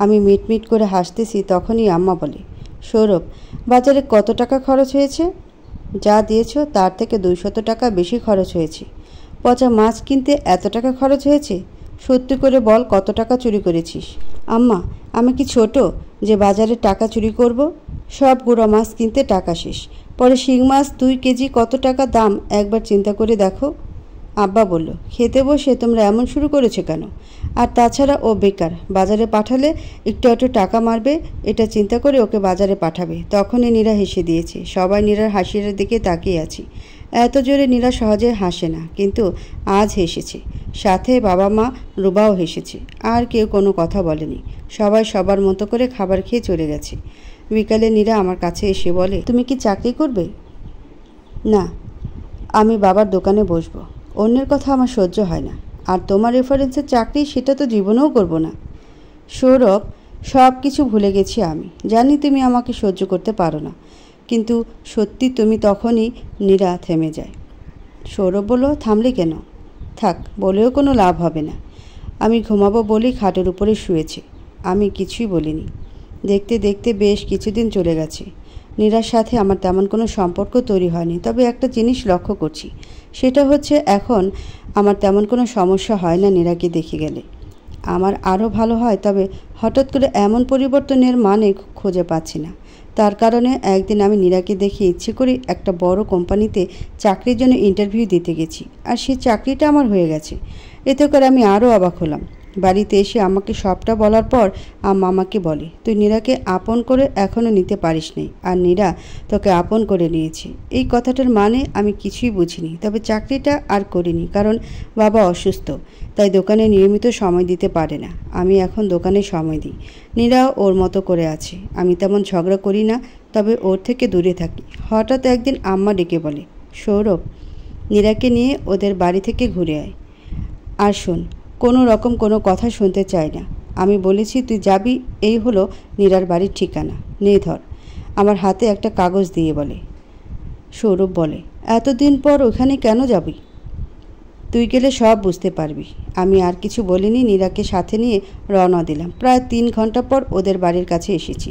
Speaker 1: আমি মিটমিট করে হাসতেছি। তখনই আম্মা বলে, সৌরভ, বাজারে কত টাকা খরচ হয়েছে? যা দিয়েছ তার থেকে 200 টাকা বেশি খরচ হয়েছে। পচা মাছ কিনতে এত টাকা খরচ হয়েছে? সত্যি করে বল, কত টাকা চুরি করেছিস? আম্মা, আমি কি ছোট যে বাজারে টাকা চুরি করব? সব গুঁড়া মাছ কিনতে টাকা শেষ। পরে শিং মাছ 2 কেজি কত টাকা দাম একবার চিন্তা করে দেখো। আব্বা বলল, খেতে বসে তোমরা এমন শুরু করেছো কেন? আর তাছাড়া ও বেকার, বাজারে পাঠালে একটু একটু টাকা মারবে, এটা চিন্তা করে ওকে বাজারে পাঠাবে। তখনই নীরা হেসে দিয়েছে। সবাই নীরার হাসির দিকে তাকিয়ে আছি। এত জোরে নীরা সহজে হাসে না, কিন্তু আজ হেসেছে। সাথে বাবা মা রুবাও হেসেছে। আর কেউ কোনো কথা বলেনি। সবাই সবার মতো করে খাবার খেয়ে চলে গেছে। বিকালে নীরা আমার কাছে এসে বলে, তুমি কি চাকরি করবে? না, আমি বাবার দোকানে বসবো। অন্যের কথা আমার সহ্য হয় না। আর তোমার রেফারেন্সের চাকরি, সেটা তো জীবনেও করব না। সৌরভ, সব কিছু ভুলে গেছি আমি। জানি তুমি আমাকে সহ্য করতে পারো না, কিন্তু সত্যি তুমি। তখনই নীরা থেমে যায়। সৌরভ বলল, থামলে কেন? থাক, বলেও কোনো লাভ হবে না। আমি ঘুমাবো বলেই খাটের উপরে শুয়েছি। আমি কিছুই বলিনি। দেখতে দেখতে বেশ কিছুদিন চলে গেছে। নীরার সাথে আমার তেমন কোনো সম্পর্ক তৈরি হয়নি। তবে একটা জিনিস লক্ষ্য করছি, সেটা হচ্ছে এখন আমার তেমন কোনো সমস্যা হয় না নীরাকে দেখে গেলে। আমার আরও ভালো হয়, তবে হঠাৎ করে এমন পরিবর্তনের মানে খুঁজে পাচ্ছি না। তার কারণে একদিন আমি নীরাকে দেখে ইচ্ছে করে একটা বড় কোম্পানিতে চাকরির জন্য ইন্টারভিউ দিতে গেছি, আর সেই চাকরিটা আমার হয়ে গেছে। এতে করে আমি আরও অবাক হলাম। বাড়িতে এসে আমাকে সবটা বলার পর আম্মা আমাকে বলে, তুই নীরাকে আপন করে এখনও নিতে পারিস নি, আর নীরা তোকে আপন করে নিয়েছে। এই কথাটার মানে আমি কিছুই বুঝিনি। তবে চাকরিটা আর করিনি, কারণ বাবা অসুস্থ, তাই দোকানে নিয়মিত সময় দিতে পারে না। আমি এখন দোকানে সময় দিই। নীরা ওর মতো করে আছে। আমি তেমন ঝগড়া করি না, তবে ওর থেকে দূরে থাকি। হঠাৎ একদিন আম্মা ডেকে বলে, সৌরভ, নীরাকে নিয়ে ওদের বাড়ি থেকে ঘুরে আয়। আর শোন, কোনো রকম কোনো কথা শুনতে চাই না। আমি বলেছি তুই যাবি, এই হলো নীরার বাড়ির ঠিকানা। নে ধর। আমার হাতে একটা কাগজ দিয়ে বলে। সৌরভ বলে, এতদিন পর ওখানে কেন যাবি? তুই গেলে সব বুঝতে পারবি। আমি আর কিছু বলিনি, নীরাকে সাথে নিয়ে রওনা দিলাম। প্রায় 3 ঘন্টা পর ওদের বাড়ির কাছে এসেছি।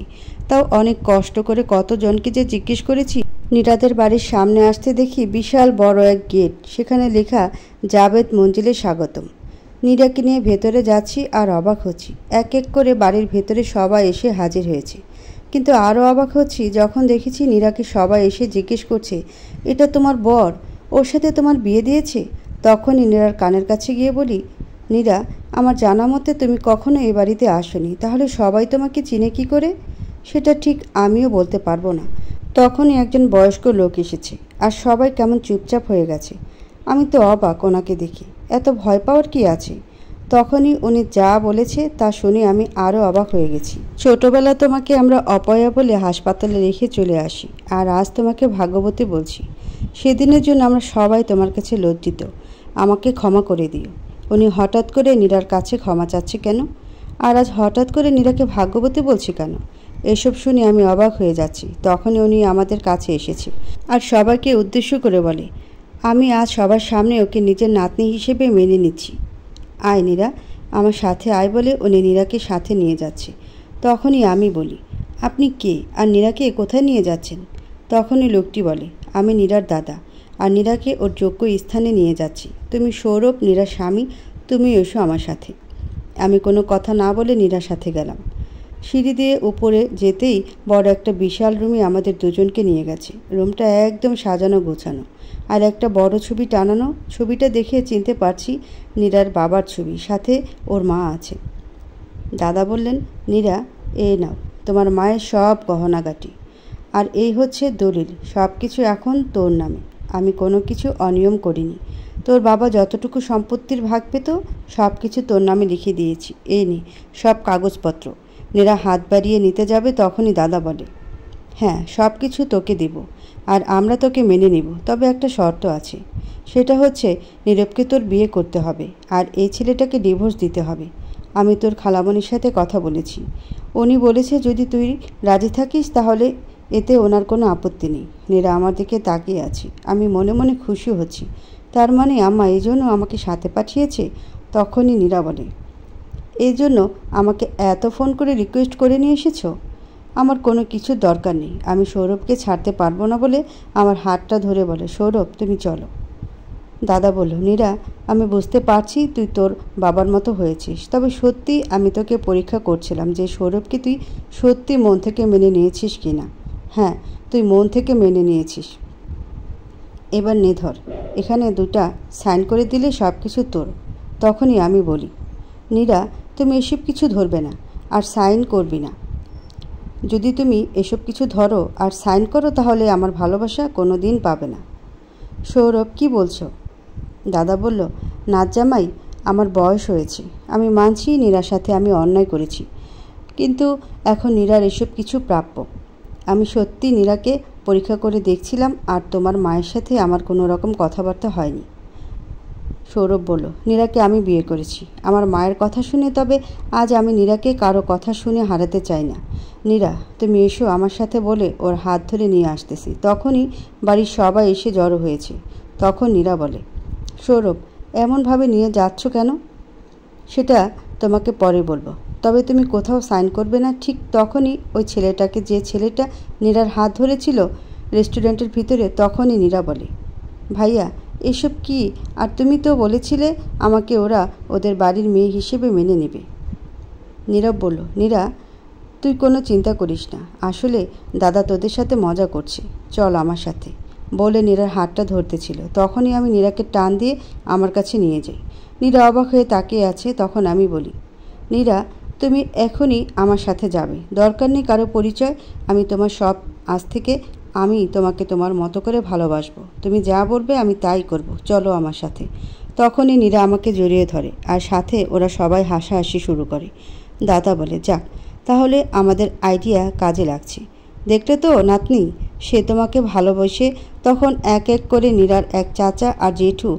Speaker 1: তাও অনেক কষ্ট করে কতজনকে যে জিজ্ঞেস করেছি। নীরাদের বাড়ির সামনে আসতে দেখি বিশাল বড় এক গেট, সেখানে লেখা জাভেদ মঞ্জিলে স্বাগতম। নীরাকে নিয়ে ভেতরে যাচ্ছি আর অবাক হচ্ছি। এক এক করে বাড়ির ভেতরে সবাই এসে হাজির হয়েছে। কিন্তু আরও অবাক হচ্ছি যখন দেখেছি নীরাকে সবাই এসে জিজ্ঞেস করছে, এটা তোমার বর, ওর সাথে তোমার বিয়ে দিয়েছে? তখনই নীরার কানের কাছে গিয়ে বলি, নীরা, আমার জানা মতে তুমি কখনো এ বাড়িতে আসোনি, তাহলে সবাই তোমাকে চিনে কি করে? সেটা ঠিক আমিও বলতে পারবো না। তখনই একজন বয়স্ক লোক এসেছে আর সবাই কেমন চুপচাপ হয়ে গেছে। আমি তো অবাক ওনাকে দেখি, এত ভয় পাওয়ার কি আছে? তখনই উনি যা বলেছে তা শুনে আমি আরও অবাক হয়ে গেছি। ছোটবেলা তোমাকে আমরা অপয়া বলে হাসপাতালে রেখে চলে আসি, আর আজ তোমাকে ভাগ্যবতী বলছি। সেদিনের জন্য আমরা সবাই তোমার কাছে লজ্জিত। আমাকে ক্ষমা করে দিও। উনি হঠাৎ করে নীরার কাছে ক্ষমা চাচ্ছে কেন? আর আজ হঠাৎ করে নীরাকে ভাগ্যবতী বলছে কেন? এসব শুনে আমি অবাক হয়ে যাচ্ছি। তখনই উনি আমাদের কাছে এসেছে আর সবাইকে উদ্দেশ্য করে বলে, আমি আজ সবার সামনে ওকে নিজের নাতনি হিসেবে মেনে নিচ্ছি। আয় নীরা, আমার সাথে আয় বলে উনি নীরাকে সাথে নিয়ে যাচ্ছে। তখনই আমি বলি, আপনি কে আর নীরাকে কোথায় নিয়ে যাচ্ছেন? তখনই লোকটি বলে, আমি নীরার দাদা, আর নীরাকে ওর যোগ্য স্থানে নিয়ে যাচ্ছি। তুমি সৌরভ, নীরার স্বামী, তুমি এসো আমার সাথে। আমি কোনো কথা না বলে নীরার সাথে গেলাম। সিঁড়ি দিয়ে উপরে যেতেই বড় একটা বিশাল রুমে আমাদের দুজনকে নিয়ে গেছে। রুমটা একদম সাজানো গোছানো, আর একটা বড় ছবি টানানো। ছবিটা দেখে চিনতে পারছি নীরার বাবার ছবি, সাথে ওর মা আছে। দাদা বললেন, নীরা, এ নাও তোমার মায়ের সব গহনাগাটি, আর এই হচ্ছে দলিল। সব কিছু এখন তোর নামে। আমি কোনো কিছু অনিয়ম করিনি। তোর বাবা যতটুকু সম্পত্তির ভাগ পেত সব কিছু তোর নামে লিখে দিয়েছি। এই নে সব কাগজপত্র। নীরা হাত বাড়িয়ে নিতে যাবে, তখনই দাদা বলে, হ্যাঁ, সব কিছু তোকে দেব, আর আমরা তোকে মেনে নিব, তবে একটা শর্ত আছে। সেটা হচ্ছে নীরবকে তোর বিয়ে করতে হবে, আর এই ছেলেটাকে ডিভোর্স দিতে হবে। আমি তোর খালামণির সাথে কথা বলেছি। উনি বলেছে যদি তুই রাজি থাকিস তাহলে এতে ওনার কোনো আপত্তি নেই। নীরা আমার দিকে তাকিয়ে আছে। আমি মনে মনে খুশি হচ্ছি। তার মানে আম্মা এই জন্য আমাকে সাথে পাঠিয়েছে? তখনই নীরা বলে, এই জন্য আমাকে এত ফোন করে রিকোয়েস্ট করে নিয়ে এসেছো? আমার কোনো কিছুর দরকার নেই। আমি সৌরভকে ছাড়তে পারবো না বলে আমার হাতটা ধরে বলে, সৌরভ তুমি চলো। দাদা বলল, নীরা, আমি বুঝতে পারছি তুই তোর বাবার মতো হয়েছিস, তবে সত্যি আমি তোকে পরীক্ষা করছিলাম যে সৌরভকে তুই সত্যি মন থেকে মেনে নিয়েছিস কি না। হ্যাঁ, তুই মন থেকে মেনে নিয়েছিস। এবার নে ধর, এখানে 2টা সাইন করে দিলে সব কিছু তোর। তখনই আমি বলি, নীরা, তুমি এসব কিছু ধরবে না আর সাইন করবি না। যদি তুমি এসব কিছু ধরো আর সাইন করো তাহলে আমার ভালোবাসা কোনো দিন পাবে না। সৌরভ, কি বলছো? দাদা বলল, নাচ জামাই, আমার বয়স হয়েছে। আমি মানছি নীরার সাথে আমি অন্যায় করেছি, কিন্তু এখন নীরার এসব কিছু প্রাপ্য। আমি সত্যি নীরাকে পরীক্ষা করে দেখছিলাম, আর তোমার মায়ের সাথে আমার কোনো রকম কথাবার্তা হয়নি। সৌরভ বলল, নীরাকে আমি বিয়ে করেছি আমার মায়ের কথা শুনে, তবে আজ আমি নীরাকে কারো কথা শুনে হারাতে চাই না। নীরা, তুমি এসো আমার সাথে বলে ওর হাত ধরে নিয়ে আসতেছি। তখনই বাড়ির সবাই এসে জড়ো হয়েছে। তখন নীরা বলে, সৌরভ, এমনভাবে নিয়ে যাচ্ছ কেন? সেটা তোমাকে পরে বলবো, তবে তুমি কোথাও সাইন করবে না। ঠিক তখনই ওই ছেলেটাকে, যে ছেলেটা নীরার হাত ধরেছিল রেস্টুরেন্টের ভিতরে, তখনই নীরা বলে, ভাইয়া এসব কি? আর তুমি তো বলেছিলে আমাকে ওরা ওদের বাড়ির মেয়ে হিসেবে মেনে নেবে। নীরব বলল, নীরা, তুই কোনো চিন্তা করিস না, আসলে দাদা তোদের সাথে মজা করছে, চল আমার সাথে বলে নীরার হাতটা ধরতেছিল। তখনই আমি নীরাকে টান দিয়ে আমার কাছে নিয়ে যাই। নীরা অবাক হয়ে তাকিয়ে আছে। তখন আমি বলি, নীরা, তুমি এখনই আমার সাথে যাবে, দরকার নেই কারো পরিচয়। আমি তোমার সব, আজ থেকে আমি তোমাকে তোমার মতো করে ভালোবাসবো। তুমি যা বলবে আমি তাই করব, চলো আমার সাথে। তখনই নীরা আমাকে জড়িয়ে ধরে, আর সাথে ওরা সবাই হাসাহাসি শুরু করে। দাদা বলে, যাক, তাহলে আমাদের আইডিয়া কাজে লাগছে। দেখলে তো নাতনি, সে তোমাকে ভালোবাসে। তখন এক এক করে নীরার এক চাচা আর জেঠু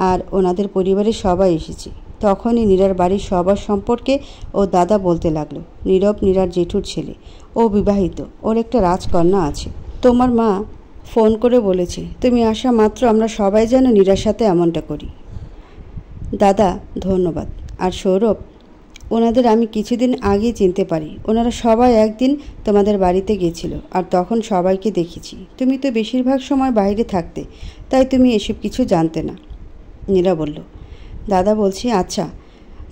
Speaker 1: আর ওনাদের পরিবারের সবাই এসেছে। তখনই নীরার বাড়ির সবার সম্পর্কে ও দাদা বলতে লাগলো। নীরব নীরার জেঠুর ছেলে, ও বিবাহিত, ওর একটা রাজকন্যা আছে। তোমার মা ফোন করে বলেছে তুমি আসা মাত্র আমরা সবাই যেন নীরার সাথে এমনটা করি। দাদা ধন্যবাদ। আর সৌরভ, ওনাদের আমি কিছুদিন আগেই চিনতে পারি। ওনারা সবাই একদিন তোমাদের বাড়িতে গিয়েছিল, আর তখন সবাইকে দেখেছি। তুমি তো বেশিরভাগ সময় বাইরে থাকতে, তাই তুমি এসব কিছু জানতে না। নীরা বলল, দাদা বলছি, আচ্ছা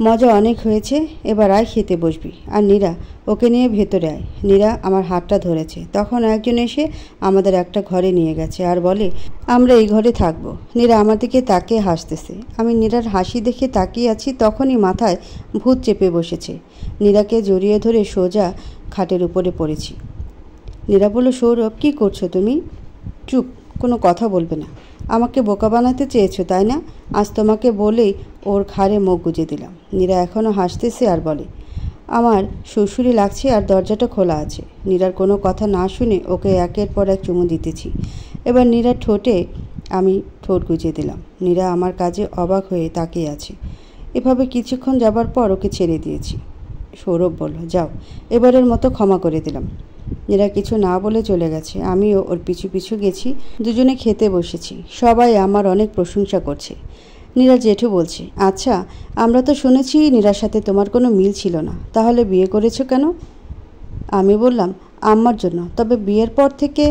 Speaker 1: মজা অনেক হয়েছে, এবার আয় খেতে বসবি। আর নীরা, ওকে নিয়ে ভেতরে আয়। নীরা আমার হাতটা ধরেছে। তখন একজন এসে আমাদের একটা ঘরে নিয়ে গেছে আর বলে আমরা এই ঘরে থাকবো। নীরা আমার দিকে তাকিয়ে হাসতেছে। আমি নীরার হাসি দেখে তাকিয়ে আছি, তখনই মাথায় ভূত চেপে বসেছে। নীরাকে জড়িয়ে ধরে সোজা খাটের উপরে পড়েছি। নীরা বলল, সৌরভ কী করছো তুমি? চুপ, কোনো কথা বলবে না। আমাকে বোকা বানাতে চেয়েছো তাই না? আজ তোমাকে বলেই ওর ঘাড়ে মুখ গুজে দিলাম। নীরা এখনও হাসতেছে আর বলে, আমার শ্বশুরই লাগছে আর দরজাটা খোলা আছে। নীরার কোনো কথা না শুনে ওকে একের পর এক চুমু দিতেছি। এবার নীরার ঠোঁটে আমি ঠোঁট গুজে দিলাম। নীরা আমার কাজে অবাক হয়ে তাকিয়ে আছে। এভাবে কিছুক্ষণ যাবার পর ওকে ছেড়ে দিয়েছি। সৌরভ বলল, যাও, এবারের মতো ক্ষমা করে দিলাম। নীরা কিছু না বলে চলে গেছে। আমিও ওর পিছু পিছু গেছি। দুজনে খেতে বসেছি। সবাই আমার অনেক প্রশংসা করছে। নীরা জেঠু বলছে, আচ্ছা আমরা তো শুনেছি নীরার সাথে তোমার কোনো মিল ছিল না, তাহলে বিয়ে করেছো কেন? আমি বললাম, আম্মার জন্য। তবে বিয়ের পর থেকে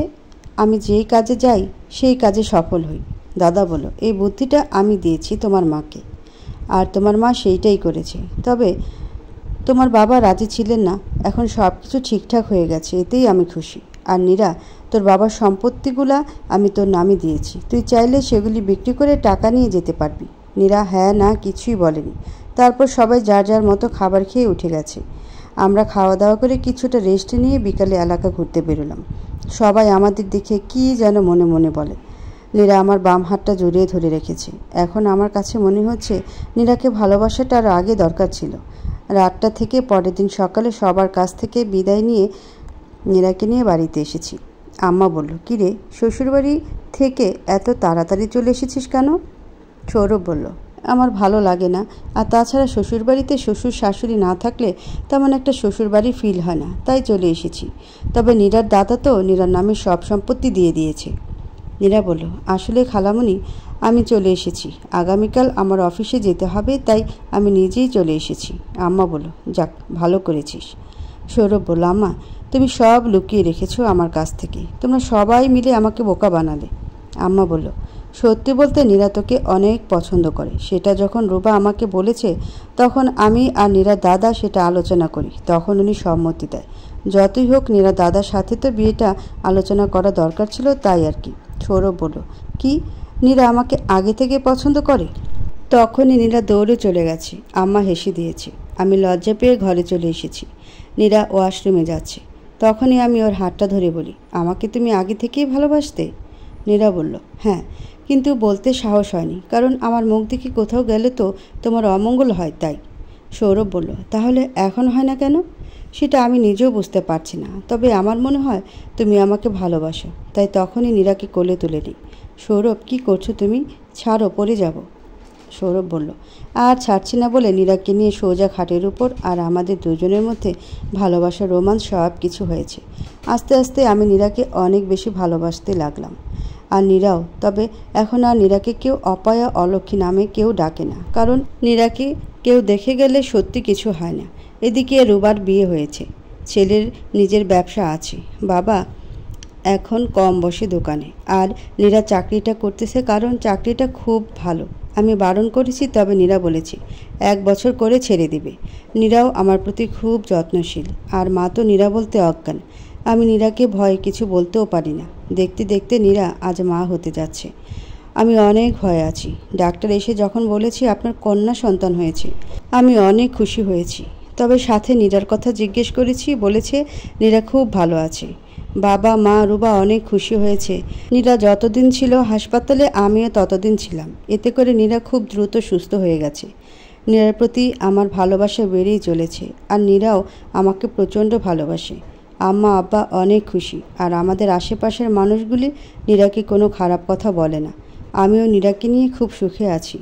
Speaker 1: আমি যেই কাজে যাই সেই কাজে সফল হই। দাদা বলল, এই বুদ্ধিটা আমি দিয়েছি তোমার মাকে, আর তোমার মা সেইটাই করেছে। তবে তোমার বাবা রাজি ছিলেন না। এখন সব কিছু ঠিকঠাক হয়ে গেছে, এতেই আমি খুশি। আর নীরা, তোর বাবার সম্পত্তিগুলা আমি তোর নামে দিয়েছি। তুই চাইলে সেগুলি বিক্রি করে টাকা নিয়ে যেতে পারবি। নীরা হ্যাঁ না কিছুই বলেনি। তারপর সবাই যার যার মতো খাবার খেয়ে উঠে গেছে। আমরা খাওয়া দাওয়া করে কিছুটা রেস্ট নিয়ে বিকালে এলাকা ঘুরতে বেরোলাম। সবাই আমাদের দেখে কী যেন মনে মনে বলে। নীরা আমার বাম হাতটা জড়িয়ে ধরে রেখেছে। এখন আমার কাছে মনে হচ্ছে নীরাকে ভালোবাসাটা আরও আগে দরকার ছিল। রাতটা থেকে পরের দিন সকালে সবার কাছ থেকে বিদায় নিয়ে নীরাকে নিয়ে বাড়িতে এসেছি। আম্মা বলল, কী রে, শ্বশুরবাড়ি থেকে এত তাড়াতাড়ি চলে এসেছিস কেন? সৌরভ বলল, আমার ভালো লাগে না। আর তাছাড়া শ্বশুরবাড়িতে শ্বশুর শাশুড়ি না থাকলে তেমন একটা শ্বশুরবাড়ি ফিল হয় না, তাই চলে এসেছি। তবে নীরার দাদা তো নীরার নামে সব সম্পত্তি দিয়ে দিয়েছে। নীরা বলল, আসলে খালামণি, আমি চলে এসেছি। আগামীকাল আমার অফিসে যেতে হবে, তাই আমি নিজেই চলে এসেছি। আম্মা বলল, যাক, ভালো করেছিস। সৌরভ বলল, আম্মা, তুমি সব লুকিয়ে রেখেছো আমার কাছ থেকে। তোমরা সবাই মিলে আমাকে বোকা বানালে। আম্মা বলল, সত্যি বলতে নীরা তোকে অনেক পছন্দ করে। সেটা যখন রুবা আমাকে বলেছে, তখন আমি আর নীরার দাদা সেটা আলোচনা করি। তখন উনি সম্মতি দেয়। যতই হোক, নীরা দাদার সাথে তো বিয়েটা আলোচনা করা দরকার ছিল, তাই আর কি। সৌরভ বলল, কি, নীরা আমাকে আগে থেকে পছন্দ করে? তখনই নীরা দৌড়ে চলে গেছে। আম্মা হেসে দিয়েছে। আমি লজ্জা পেয়ে ঘরে চলে এসেছি। নীরা ওয়াশরুমে যাচ্ছে। তখনই আমি ওর হাতটা ধরে বলি, আমাকে তুমি আগে থেকেই ভালোবাসতে? নীরা বলল, হ্যাঁ, কিন্তু বলতে সাহস হয়নি, কারণ আমার মুখ দেখে কোথাও গেলে তো তোমার অমঙ্গল হয়, তাই। সৌরভ বলল, তাহলে এখন হয় না কেন? সেটা আমি নিজেও বুঝতে পারছি না, তবে আমার মনে হয় তুমি আমাকে ভালোবাসো, তাই তখনই নীরাকে কোলে তুলে নিই। সৌরভ, কী করছো তুমি? ছাড়ো, পড়ে যাব। সৌরভ বলল, আর ছাড়ছি না বলে নীরাকে নিয়ে সোজা খাটের উপর। আর আমাদের দুজনের মধ্যে ভালোবাসা, রোমান্স সব কিছু হয়েছে। আস্তে আস্তে আমি নীরাকে অনেক বেশি ভালোবাসতে লাগলাম, আর নীরাও। তবে এখন আর নীরাকে কেউ অপয়া, অলক্ষী নামে কেউ ডাকে না, কারণ নীরাকে কেউ দেখে গেলে সত্যি কিছু হয় না। এদিকে রুবার বিয়ে হয়েছে, ছেলের নিজের ব্যবসা আছে, বাবা এখন কম বসে দোকানে। আর নীরা চাকরিটা করতেছে, কারণ চাকরিটা খুব ভালো। আমি বারণ করেছি, তবে নীরা বলেছে 1 বছর করে ছেড়ে দিবে। নীরাও আমার প্রতি খুব যত্নশীল। আর মা তো নীরা বলতে অজ্ঞান। আমি নীরাকে ভয়ে কিছু বলতেও পারি না। দেখতে দেখতে নীরা আজ মা হতে যাচ্ছে। আমি অনেক ভয়ে আছি। ডাক্তার এসে যখন বলেছে আপনার কন্যা সন্তান হয়েছে, আমি অনেক খুশি হয়েছি। তবে সাথে নীরার কথা জিজ্ঞেস করেছি, বলেছে নীরা খুব ভালো আছে। বাবা, মা, রুবা অনেক খুশি হয়েছে। নীরা যতদিন ছিল হাসপাতালে, আমিও ততদিন ছিলাম। এতে করে নীরা খুব দ্রুত সুস্থ হয়ে গেছে। নীরার প্রতি আমার ভালোবাসা বেড়েই চলেছে, আর নীরাও আমাকে প্রচণ্ড ভালোবাসে। আম্মা, আব্বা অনেক খুশি। আর আমাদের আশেপাশের মানুষগুলি নীরাকে কোনো খারাপ কথা বলে না। আমিও নীরাকে নিয়ে খুব সুখে আছি।